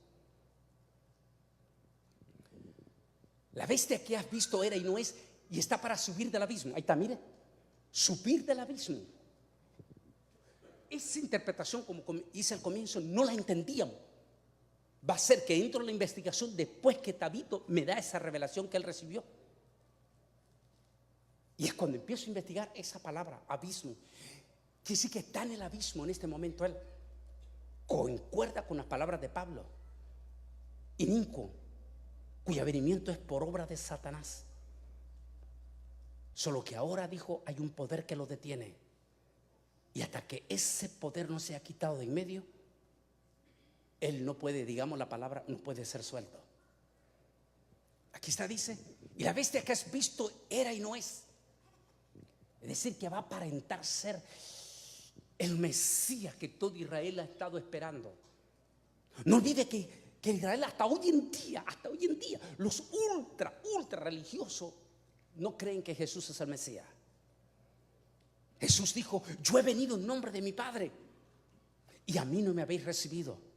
La bestia que has visto era y no es, y está para subir del abismo. Ahí está, mire, subir del abismo. Esa interpretación, como hice al comienzo, no la entendíamos. Va a ser que entro en la investigación después que Tabito me da esa revelación que él recibió. Y es cuando empiezo a investigar esa palabra, abismo. Que sí que está en el abismo en este momento. Él concuerda con las palabras de Pablo. Inicuo, cuyo venimiento es por obra de Satanás. Solo que ahora, dijo, hay un poder que lo detiene. Y hasta que ese poder no sea quitado de en medio, él no puede, digamos la palabra, no puede ser suelto. Aquí está, dice, y la bestia que has visto era y no es. Es decir, que va a aparentar ser el Mesías que todo Israel ha estado esperando. No olvide que Israel hasta hoy en día, los ultra religiosos no creen que Jesús es el Mesías. Jesús dijo, yo he venido en nombre de mi Padre y a mí no me habéis recibido.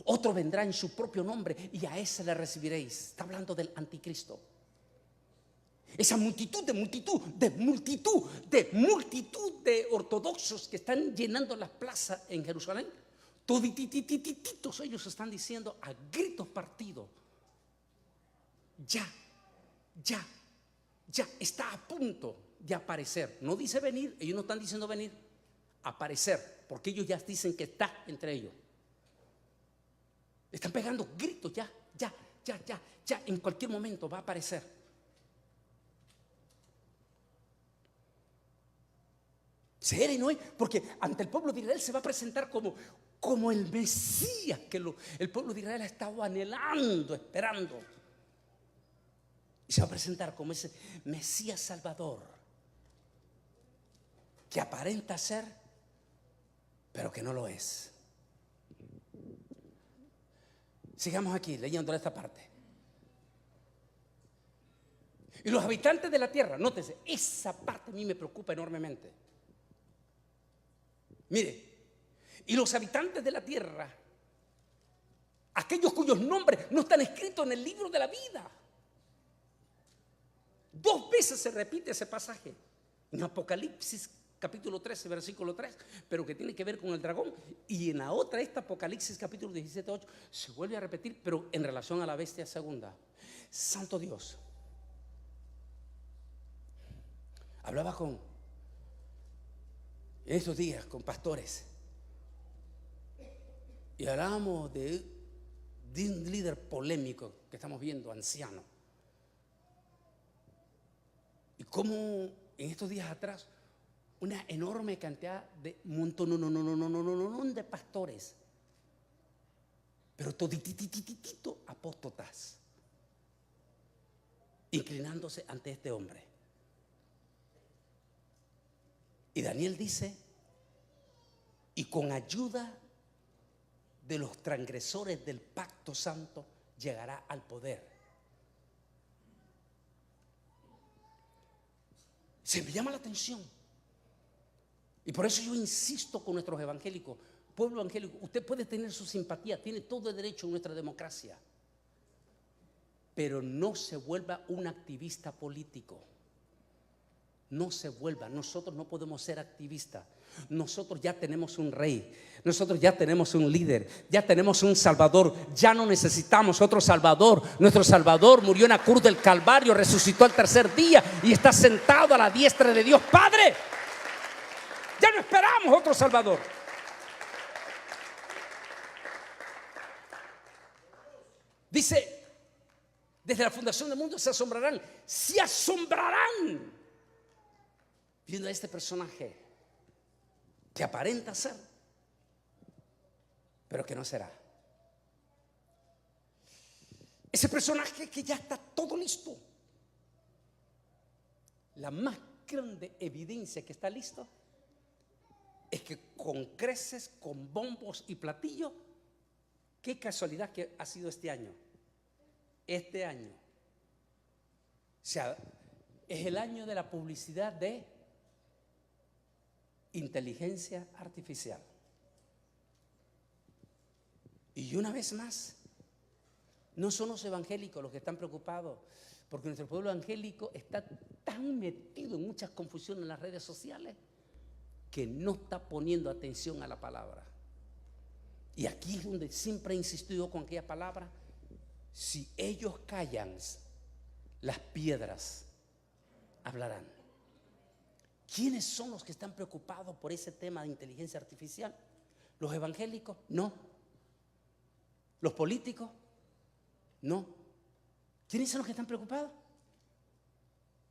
Otro vendrá en su propio nombre y a ese le recibiréis. Está hablando del anticristo. Esa multitud de ortodoxos que están llenando las plazas en Jerusalén, todititititos ellos están diciendo a gritos partidos, ya está a punto de aparecer. No dice venir, ellos no están diciendo venir, aparecer, porque ellos ya dicen que está entre ellos. Están pegando gritos, ya. En cualquier momento va a aparecer. Se era y no es, porque ante el pueblo de Israel se va a presentar como el Mesías que el pueblo de Israel ha estado anhelando, esperando. Y se va a presentar como ese Mesías Salvador que aparenta ser, pero que no lo es. Sigamos aquí leyendo esta parte. Y los habitantes de la tierra, nótese, esa parte a mí me preocupa enormemente. Mire, y los habitantes de la tierra, aquellos cuyos nombres no están escritos en el libro de la vida. 2 veces se repite ese pasaje en Apocalipsis capítulo 13, versículo 3, pero que tiene que ver con el dragón. Y en la otra, Apocalipsis capítulo 17, 8, se vuelve a repetir, pero en relación a la bestia segunda. Santo Dios. Hablaba en estos días con pastores y hablábamos de un líder polémico que estamos viendo, anciano, y cómo en estos días atrás una enorme cantidad de montón de pastores, pero toditititito apóstotas, inclinándose ante este hombre. Y Daniel dice, y con ayuda de los transgresores del pacto santo llegará al poder. Se me llama la atención. Y por eso yo insisto con nuestros evangélicos, pueblo evangélico, usted puede tener su simpatía, tiene todo el derecho en nuestra democracia, pero no se vuelva un activista político. No se vuelva, nosotros no podemos ser activistas. Nosotros ya tenemos un rey, nosotros ya tenemos un líder, ya tenemos un salvador, ya no necesitamos otro salvador. Nuestro salvador murió en la cruz del Calvario, resucitó al tercer día y está sentado a la diestra de Dios Padre. Ya no esperamos otro salvador. Dice, desde la fundación del mundo se asombrarán viendo a este personaje que aparenta ser, pero que no será. Ese personaje que ya está todo listo. La más grande evidencia que está listo es que con creces, con bombos y platillos, qué casualidad que ha sido este año. Este año, o sea, es el año de la publicidad de inteligencia artificial. Y una vez más, no son los evangélicos los que están preocupados, porque nuestro pueblo evangélico está tan metido en muchas confusiones en las redes sociales que no está poniendo atención a la palabra. Y aquí es donde siempre he insistido con aquella palabra: si ellos callan, las piedras hablarán. ¿Quiénes son los que están preocupados por ese tema de inteligencia artificial? ¿Los evangélicos? No. ¿Los políticos? No. ¿Quiénes son los que están preocupados?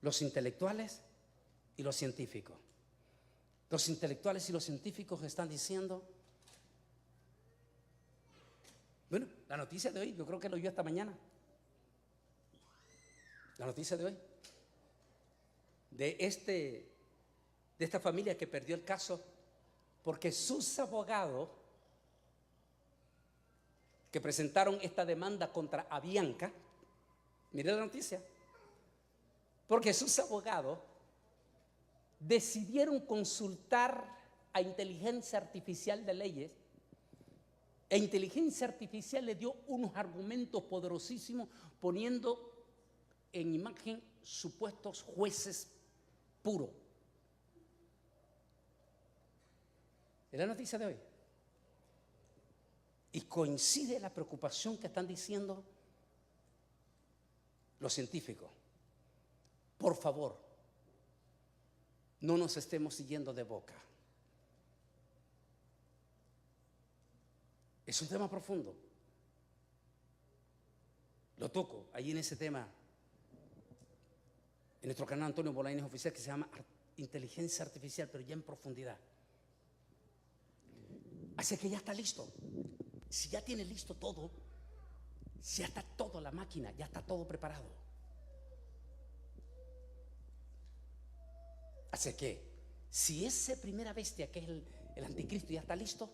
Los intelectuales y los científicos. Los intelectuales y los científicos están diciendo, bueno, la noticia de hoy, yo creo que lo oyó esta mañana. La noticia de hoy, de esta familia que perdió el caso porque sus abogados que presentaron esta demanda contra Avianca, mire la noticia, porque sus abogados decidieron consultar a inteligencia artificial de leyes, e inteligencia artificial le dio unos argumentos poderosísimos poniendo en imagen supuestos jueces puros. Es la noticia de hoy. Y coincide la preocupación que están diciendo los científicos. Por favor, no nos estemos siguiendo de boca. Es un tema profundo. Lo toco ahí en ese tema, en nuestro canal Antonio Bolaños Oficial, que se llama Inteligencia Artificial, pero ya en profundidad. Así que ya está listo. Si ya tiene listo todo, si ya está toda la máquina, ya está todo preparado. Así que, si esa primera bestia, que es el anticristo, ya está listo,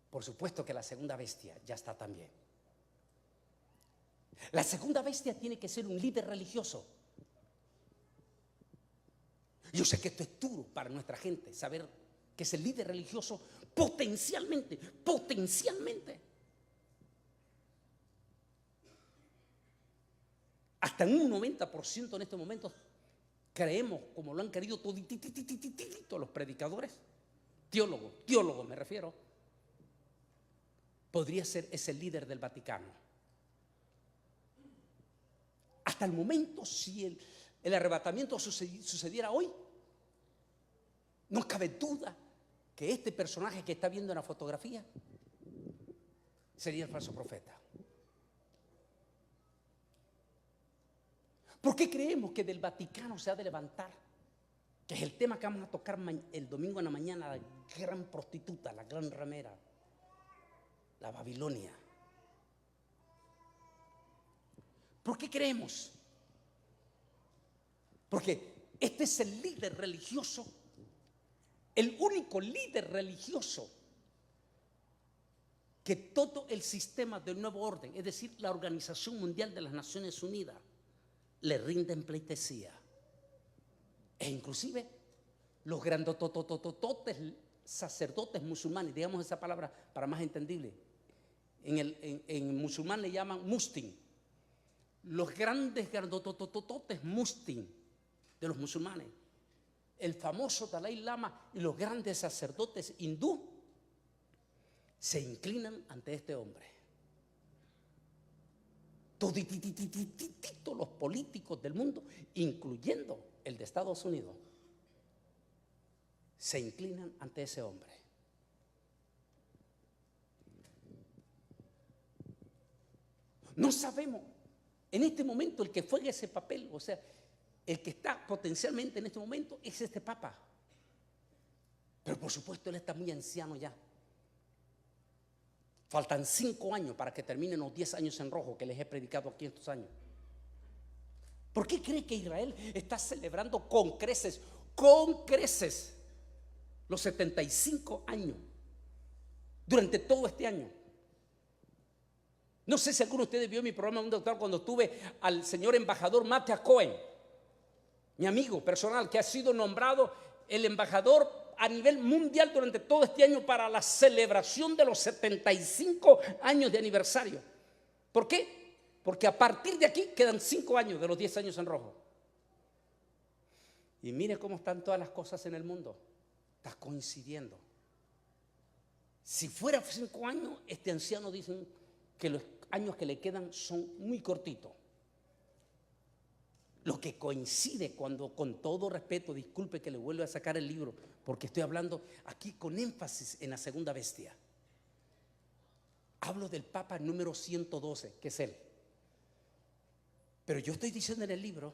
por supuesto que la segunda bestia ya está también. La segunda bestia tiene que ser un líder religioso. Yo sé que esto es duro para nuestra gente, saber que ese líder religioso potencialmente, hasta en un 90% en este momento creemos, como lo han querido todos los predicadores, teólogos me refiero, podría ser ese líder del Vaticano. Hasta el momento, si el arrebatamiento sucediera hoy, no cabe duda que este personaje que está viendo en la fotografía sería el falso profeta. ¿Por qué creemos que del Vaticano se ha de levantar? Que es el tema que vamos a tocar el domingo en la mañana, la gran prostituta, la gran ramera, la Babilonia. ¿Por qué creemos? Porque este es el líder religioso, el único líder religioso que todo el sistema del nuevo orden, es decir, la Organización Mundial de las Naciones Unidas, le rinden pleitesía. E inclusive los grandotototototes sacerdotes musulmanes, digamos esa palabra para más entendible, en musulmán le llaman mustin. Los grandes grandototototes mustin de los musulmanes, el famoso Dalai Lama y los grandes sacerdotes hindú se inclinan ante este hombre. Todos los políticos del mundo, incluyendo el de Estados Unidos, se inclinan ante ese hombre. No sabemos en este momento el que juega ese papel, o sea, el que está potencialmente en este momento es este Papa. Pero por supuesto él está muy anciano ya. Faltan 5 años para que terminen los 10 años en rojo que les he predicado aquí estos años. ¿Por qué cree que Israel está celebrando con creces los 75 años durante todo este año? No sé si alguno de ustedes vio mi programa Un Doctor cuando tuve al señor embajador Matthew Cohen, mi amigo personal, que ha sido nombrado el embajador a nivel mundial durante todo este año para la celebración de los 75 años de aniversario. ¿Por qué? Porque a partir de aquí quedan 5 años de los 10 años en rojo. Y mire cómo están todas las cosas en el mundo. Está coincidiendo. Si fuera 5 años, este anciano dicen que los años que le quedan son muy cortitos. Lo que coincide cuando, con todo respeto, disculpe que le vuelva a sacar el libro, porque estoy hablando aquí con énfasis en la segunda bestia. Hablo del Papa número 112, que es él. Pero yo estoy diciendo en el libro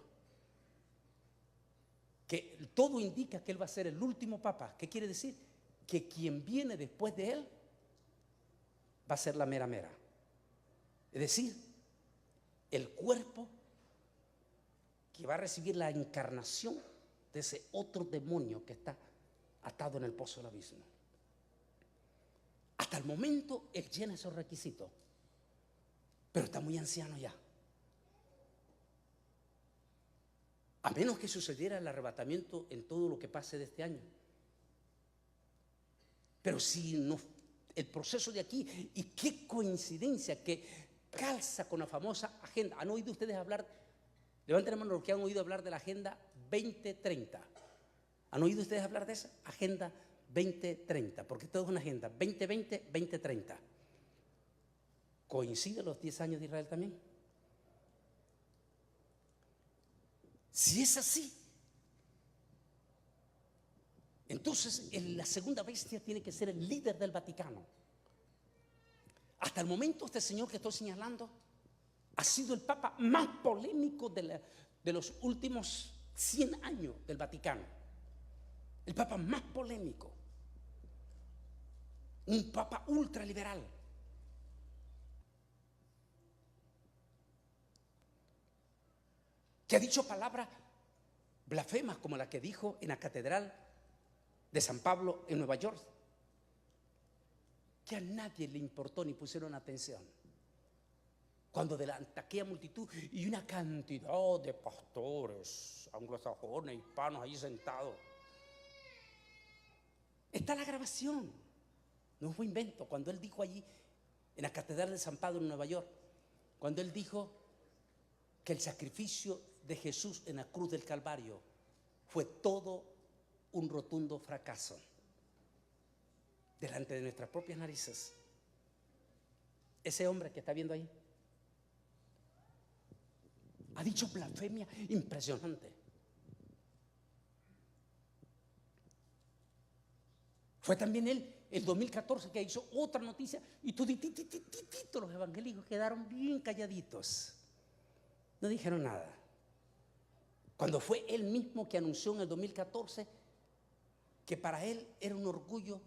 que todo indica que él va a ser el último Papa. ¿Qué quiere decir? Que quien viene después de él va a ser la mera mera. Es decir, el cuerpo que va a recibir la encarnación de ese otro demonio que está atado en el pozo del abismo. Hasta el momento él llena esos requisitos, pero está muy anciano ya. A menos que sucediera el arrebatamiento en todo lo que pase de este año. Pero si no, el proceso de aquí, y qué coincidencia que calza con la famosa agenda. ¿Han oído ustedes hablar? Levanten la mano los que han oído hablar de la Agenda 2030. ¿Han oído ustedes hablar de esa? Agenda 2030, porque todo es una agenda 2020-2030. ¿Coinciden los 10 años de Israel también? Si es así, entonces la segunda bestia tiene que ser el líder del Vaticano. Hasta el momento este señor que estoy señalando ha sido el papa más polémico de los últimos 100 años del Vaticano. El papa más polémico. Un papa ultraliberal. Que ha dicho palabras blasfemas como la que dijo en la catedral de San Pablo en Nueva York, que a nadie le importó ni pusieron atención. Cuando delante aquella multitud y una cantidad de pastores anglosajones, hispanos ahí sentados. Está la grabación, no fue invento. Cuando él dijo allí en la catedral de San Pablo en Nueva York, cuando él dijo que el sacrificio de Jesús en la cruz del Calvario fue todo un rotundo fracaso delante de nuestras propias narices. Ese hombre que está viendo ahí ha dicho blasfemia impresionante. Fue también él, el 2014, que hizo otra noticia y toditititito los evangélicos quedaron bien calladitos. No dijeron nada. Cuando fue él mismo que anunció en el 2014 que para él era un orgullo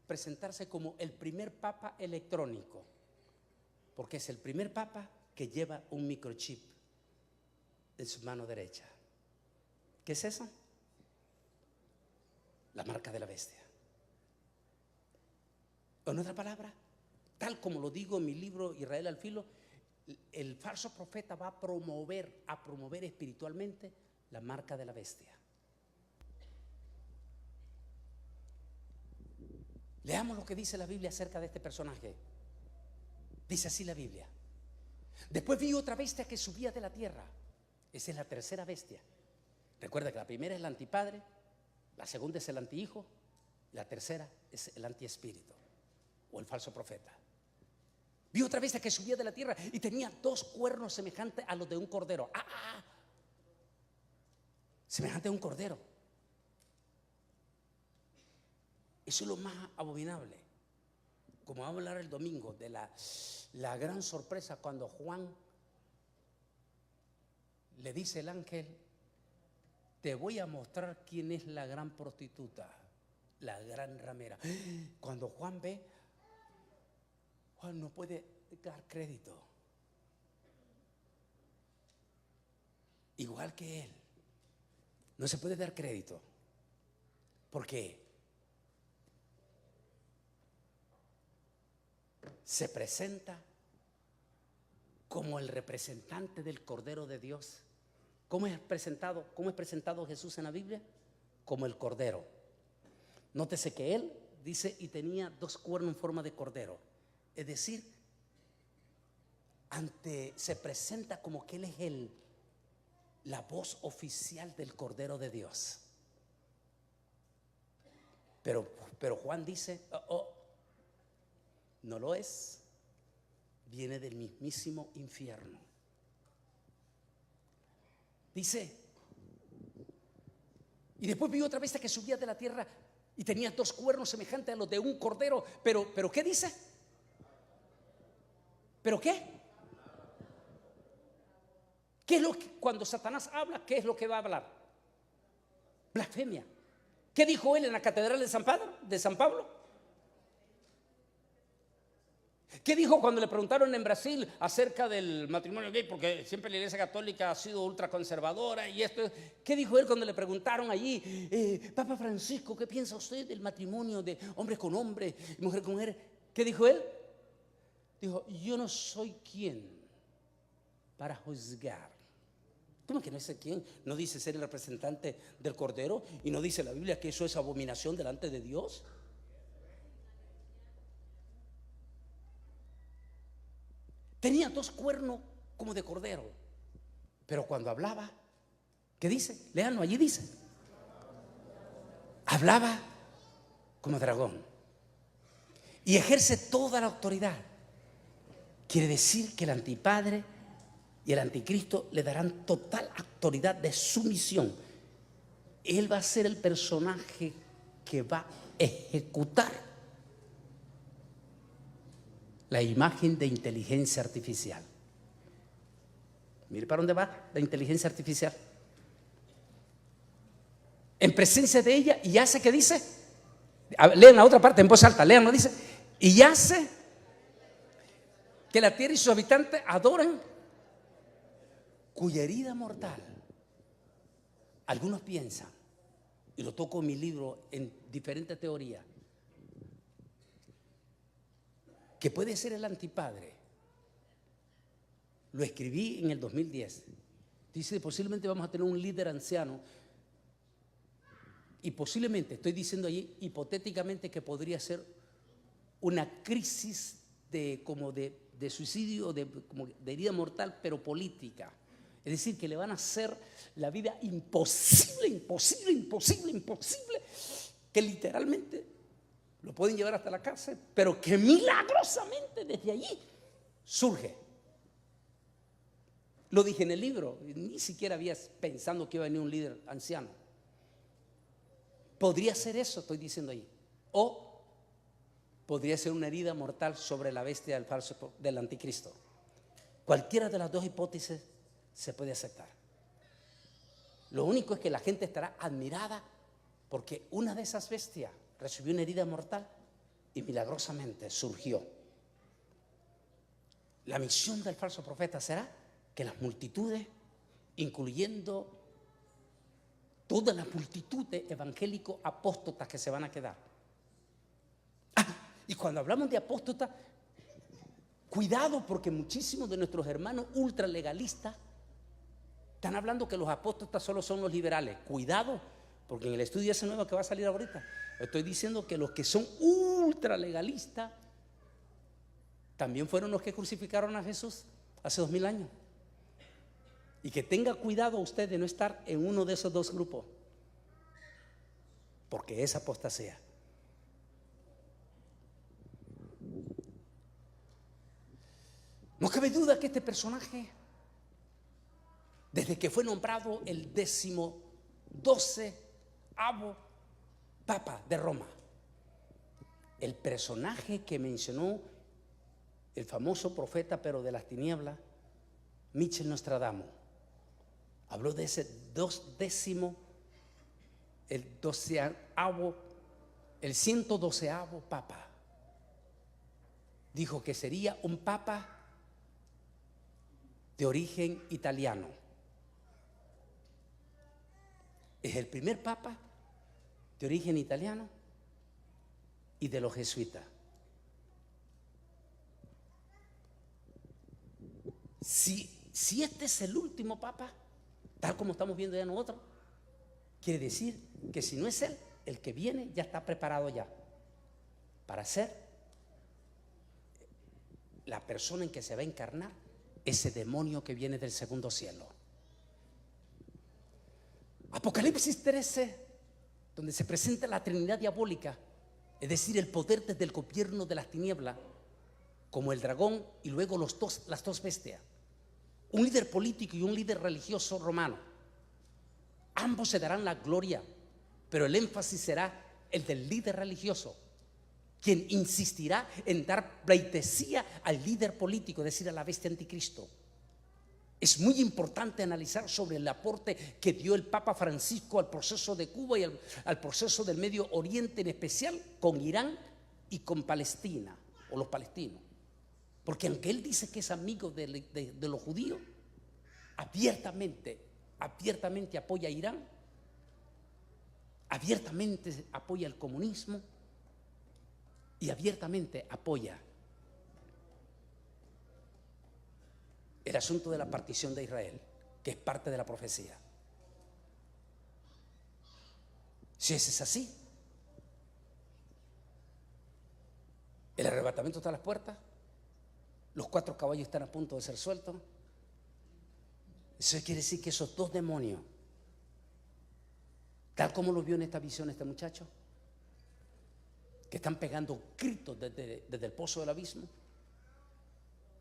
presentarse como el primer papa electrónico, porque es el primer papa que lleva un microchip en su mano derecha. ¿Qué es eso? La marca de la bestia. En otra palabra, tal como lo digo en mi libro Israel al filo, el falso profeta va a promover espiritualmente la marca de la bestia. Leamos lo que dice la Biblia acerca de este personaje. Dice así la Biblia: después vi otra bestia que subía de la tierra. Esa es la tercera bestia. Recuerda que la primera es el antipadre, la segunda es el antihijo, la tercera es el antiespíritu o el falso profeta. Vi otra bestia que subía de la tierra y tenía 2 cuernos semejantes a los de un cordero. Semejante a un cordero. Eso es lo más abominable. Como vamos a hablar el domingo de la gran sorpresa cuando Juan le dice el ángel: te voy a mostrar quién es la gran prostituta, la gran ramera. Cuando Juan ve, Juan no puede dar crédito. Igual que él, no se puede dar crédito. Porque se presenta como el representante del Cordero de Dios. ¿Cómo es presentado Jesús en la Biblia? Como el Cordero. Nótese que él dice y tenía 2 cuernos en forma de cordero. Es decir, se presenta como que él es la voz oficial del Cordero de Dios. Pero Juan dice, no lo es, viene del mismísimo infierno. Dice, y después vi otra bestia que subía de la tierra y tenía 2 cuernos semejantes a los de un cordero. Pero ¿qué dice? ¿Pero qué? ¿Qué es lo que, cuando Satanás habla, qué es lo que va a hablar? Blasfemia. ¿Qué dijo él en la catedral de San Pablo? ¿Qué dijo cuando le preguntaron en Brasil acerca del matrimonio gay? Porque siempre la Iglesia Católica ha sido ultraconservadora y esto. ¿Qué dijo él cuando le preguntaron allí, Papa Francisco, qué piensa usted del matrimonio de hombre con hombre, mujer con mujer? ¿Qué dijo él? Dijo, yo no soy quien para juzgar. ¿Cómo que no sé quién? ¿No dice ser el representante del Cordero? ¿Y no dice la Biblia que eso es abominación delante de Dios? Tenía 2 cuernos como de cordero. Pero cuando hablaba, ¿qué dice? Léanlo, allí dice. Hablaba como dragón. Y ejerce toda la autoridad. Quiere decir que el antipadre y el anticristo le darán total autoridad de sumisión. Él va a ser el personaje que va a ejecutar la imagen de inteligencia artificial. Mire para dónde va la inteligencia artificial. En presencia de ella, y hace que dice, lean la otra parte en voz alta, lean, no dice, y hace que la tierra y sus habitantes adoren cuya herida mortal. Algunos piensan, y lo toco en mi libro en diferentes teorías, que puede ser el antipadre. Lo escribí en el 2010. Dice, posiblemente vamos a tener un líder anciano. Y posiblemente, estoy diciendo allí, hipotéticamente, que podría ser una crisis de suicidio, como de herida mortal, pero política. Es decir, que le van a hacer la vida imposible, que literalmente lo pueden llevar hasta la cárcel, pero que milagrosamente desde allí surge. Lo dije en el libro, ni siquiera había pensando que iba a venir un líder anciano. Podría ser eso, estoy diciendo ahí. O podría ser una herida mortal sobre la bestia del falso, del anticristo. Cualquiera de las dos hipótesis se puede aceptar. Lo único es que la gente estará admirada porque una de esas bestias recibió una herida mortal y milagrosamente surgió. La misión del falso profeta será que las multitudes, incluyendo toda la multitud de evangélicos apóstatas que se van a quedar. Y cuando hablamos de apóstatas, cuidado, porque muchísimos de nuestros hermanos ultralegalistas están hablando que los apóstatas solo son los liberales. Cuidado, porque en el estudio ese nuevo que va a salir ahorita, estoy diciendo que los que son ultralegalistas también fueron los que crucificaron a Jesús hace 2000 años. Y que tenga cuidado usted de no estar en uno de esos dos grupos, porque es apostasía. No cabe duda que este personaje, desde que fue nombrado el 12º Papa de Roma, el personaje que mencionó el famoso profeta, pero de las tinieblas, Michel Nostradamus, habló de ese el 112º Papa. Dijo que sería un Papa de origen italiano. Es el primer Papa de origen italiano y de los jesuitas. Si este es el último Papa, tal como estamos viendo ya nosotros, quiere decir que si no es él, el que viene ya está preparado ya para ser la persona en que se va a encarnar ese demonio que viene del segundo cielo. Apocalipsis 13, donde se presenta la Trinidad diabólica, es decir, el poder desde el gobierno de las tinieblas, como el dragón y luego las dos bestias, un líder político y un líder religioso romano. Ambos se darán la gloria, pero el énfasis será el del líder religioso, quien insistirá en dar pleitesía al líder político, es decir, a la bestia anticristo. Es muy importante analizar sobre el aporte que dio el Papa Francisco al proceso de Cuba y al proceso del Medio Oriente, en especial con Irán y con Palestina, o los palestinos. Porque aunque él dice que es amigo de los judíos, abiertamente apoya a Irán, abiertamente apoya el comunismo y abiertamente apoya el asunto de la partición de Israel, que es parte de la profecía. Si ese es así, el arrebatamiento está a las puertas, los 4 caballos están a punto de ser sueltos. Eso quiere decir que esos dos demonios, tal como lo vio en esta visión este muchacho, que están pegando gritos desde el pozo del abismo,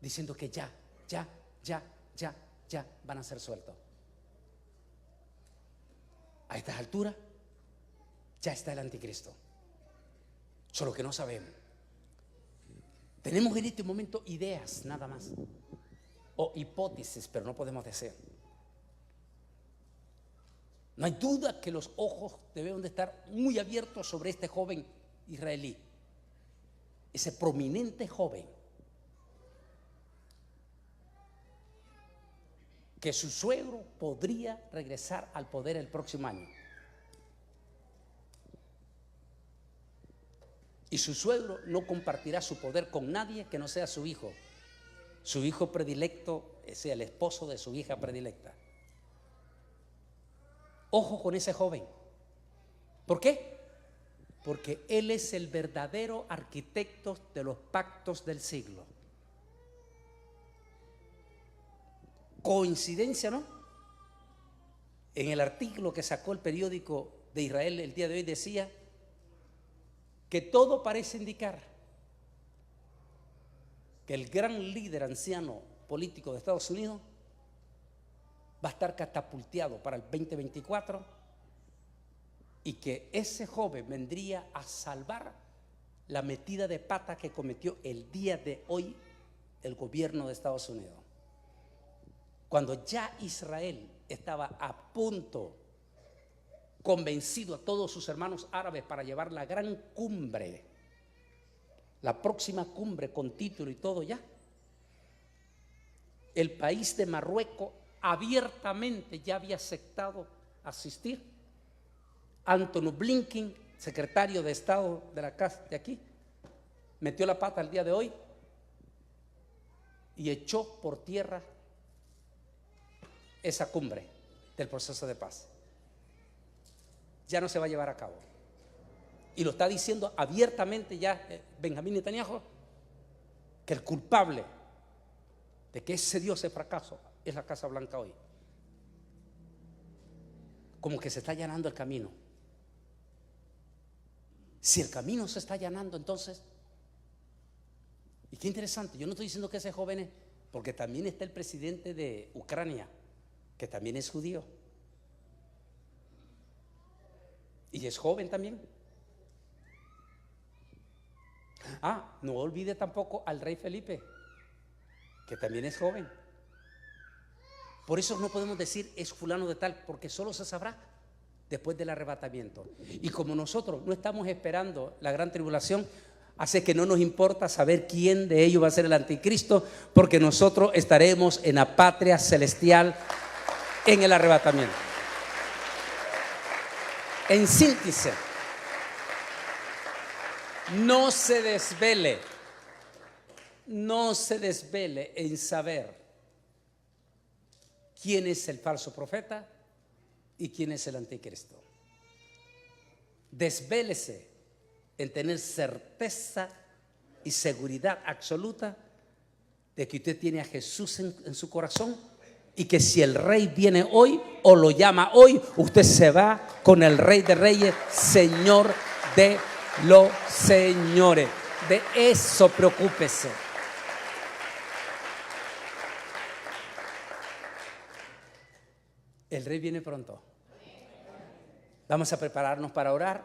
diciendo que ya van a ser sueltos. A estas alturas ya está el anticristo, solo que no sabemos. Tenemos en este momento ideas nada más, o hipótesis, pero no podemos decir. No hay duda que los ojos deben de estar muy abiertos sobre este joven israelí, ese prominente joven, que su suegro podría regresar al poder el próximo año. Y su suegro no compartirá su poder con nadie que no sea su hijo. Su hijo predilecto sea el esposo de su hija predilecta. Ojo con ese joven. ¿Por qué? Porque él es el verdadero arquitecto de los pactos del siglo. Coincidencia, ¿no? En el artículo que sacó el periódico de Israel el día de hoy decía que todo parece indicar que el gran líder anciano político de Estados Unidos va a estar catapulteado para el 2024 y que ese joven vendría a salvar la metida de pata que cometió el día de hoy el gobierno de Estados Unidos. Cuando ya Israel estaba a punto, convencido a todos sus hermanos árabes para llevar la gran cumbre, la próxima cumbre con título y todo ya, el país de Marruecos abiertamente ya había aceptado asistir. Anthony Blinken, secretario de Estado de la casa de aquí, metió la pata el día de hoy y echó por tierra esa cumbre del proceso de paz. Ya no se va a llevar a cabo. Y lo está diciendo abiertamente ya Benjamín Netanyahu, que el culpable de que ese Dios se fracaso es la Casa Blanca hoy. Como que se está allanando el camino. Si el camino se está allanando, entonces, y qué interesante, yo no estoy diciendo que ese joven es, porque también está el presidente de Ucrania, que también es judío, y es joven también. No olvide tampoco al rey Felipe, que también es joven. Por eso no podemos decir es fulano de tal, porque solo se sabrá después del arrebatamiento. Y como nosotros no estamos esperando la gran tribulación, hace que no nos importa saber quién de ellos va a ser el anticristo, porque nosotros estaremos en la patria celestial en el arrebatamiento. En síntesis, no se desvele en saber quién es el falso profeta y quién es el anticristo. Desvélese en tener certeza y seguridad absoluta de que usted tiene a Jesús en su corazón, y que si el rey viene hoy o lo llama hoy, usted se va con el Rey de Reyes, Señor de los señores. De eso preocúpese. El rey viene pronto. Vamos a prepararnos para orar.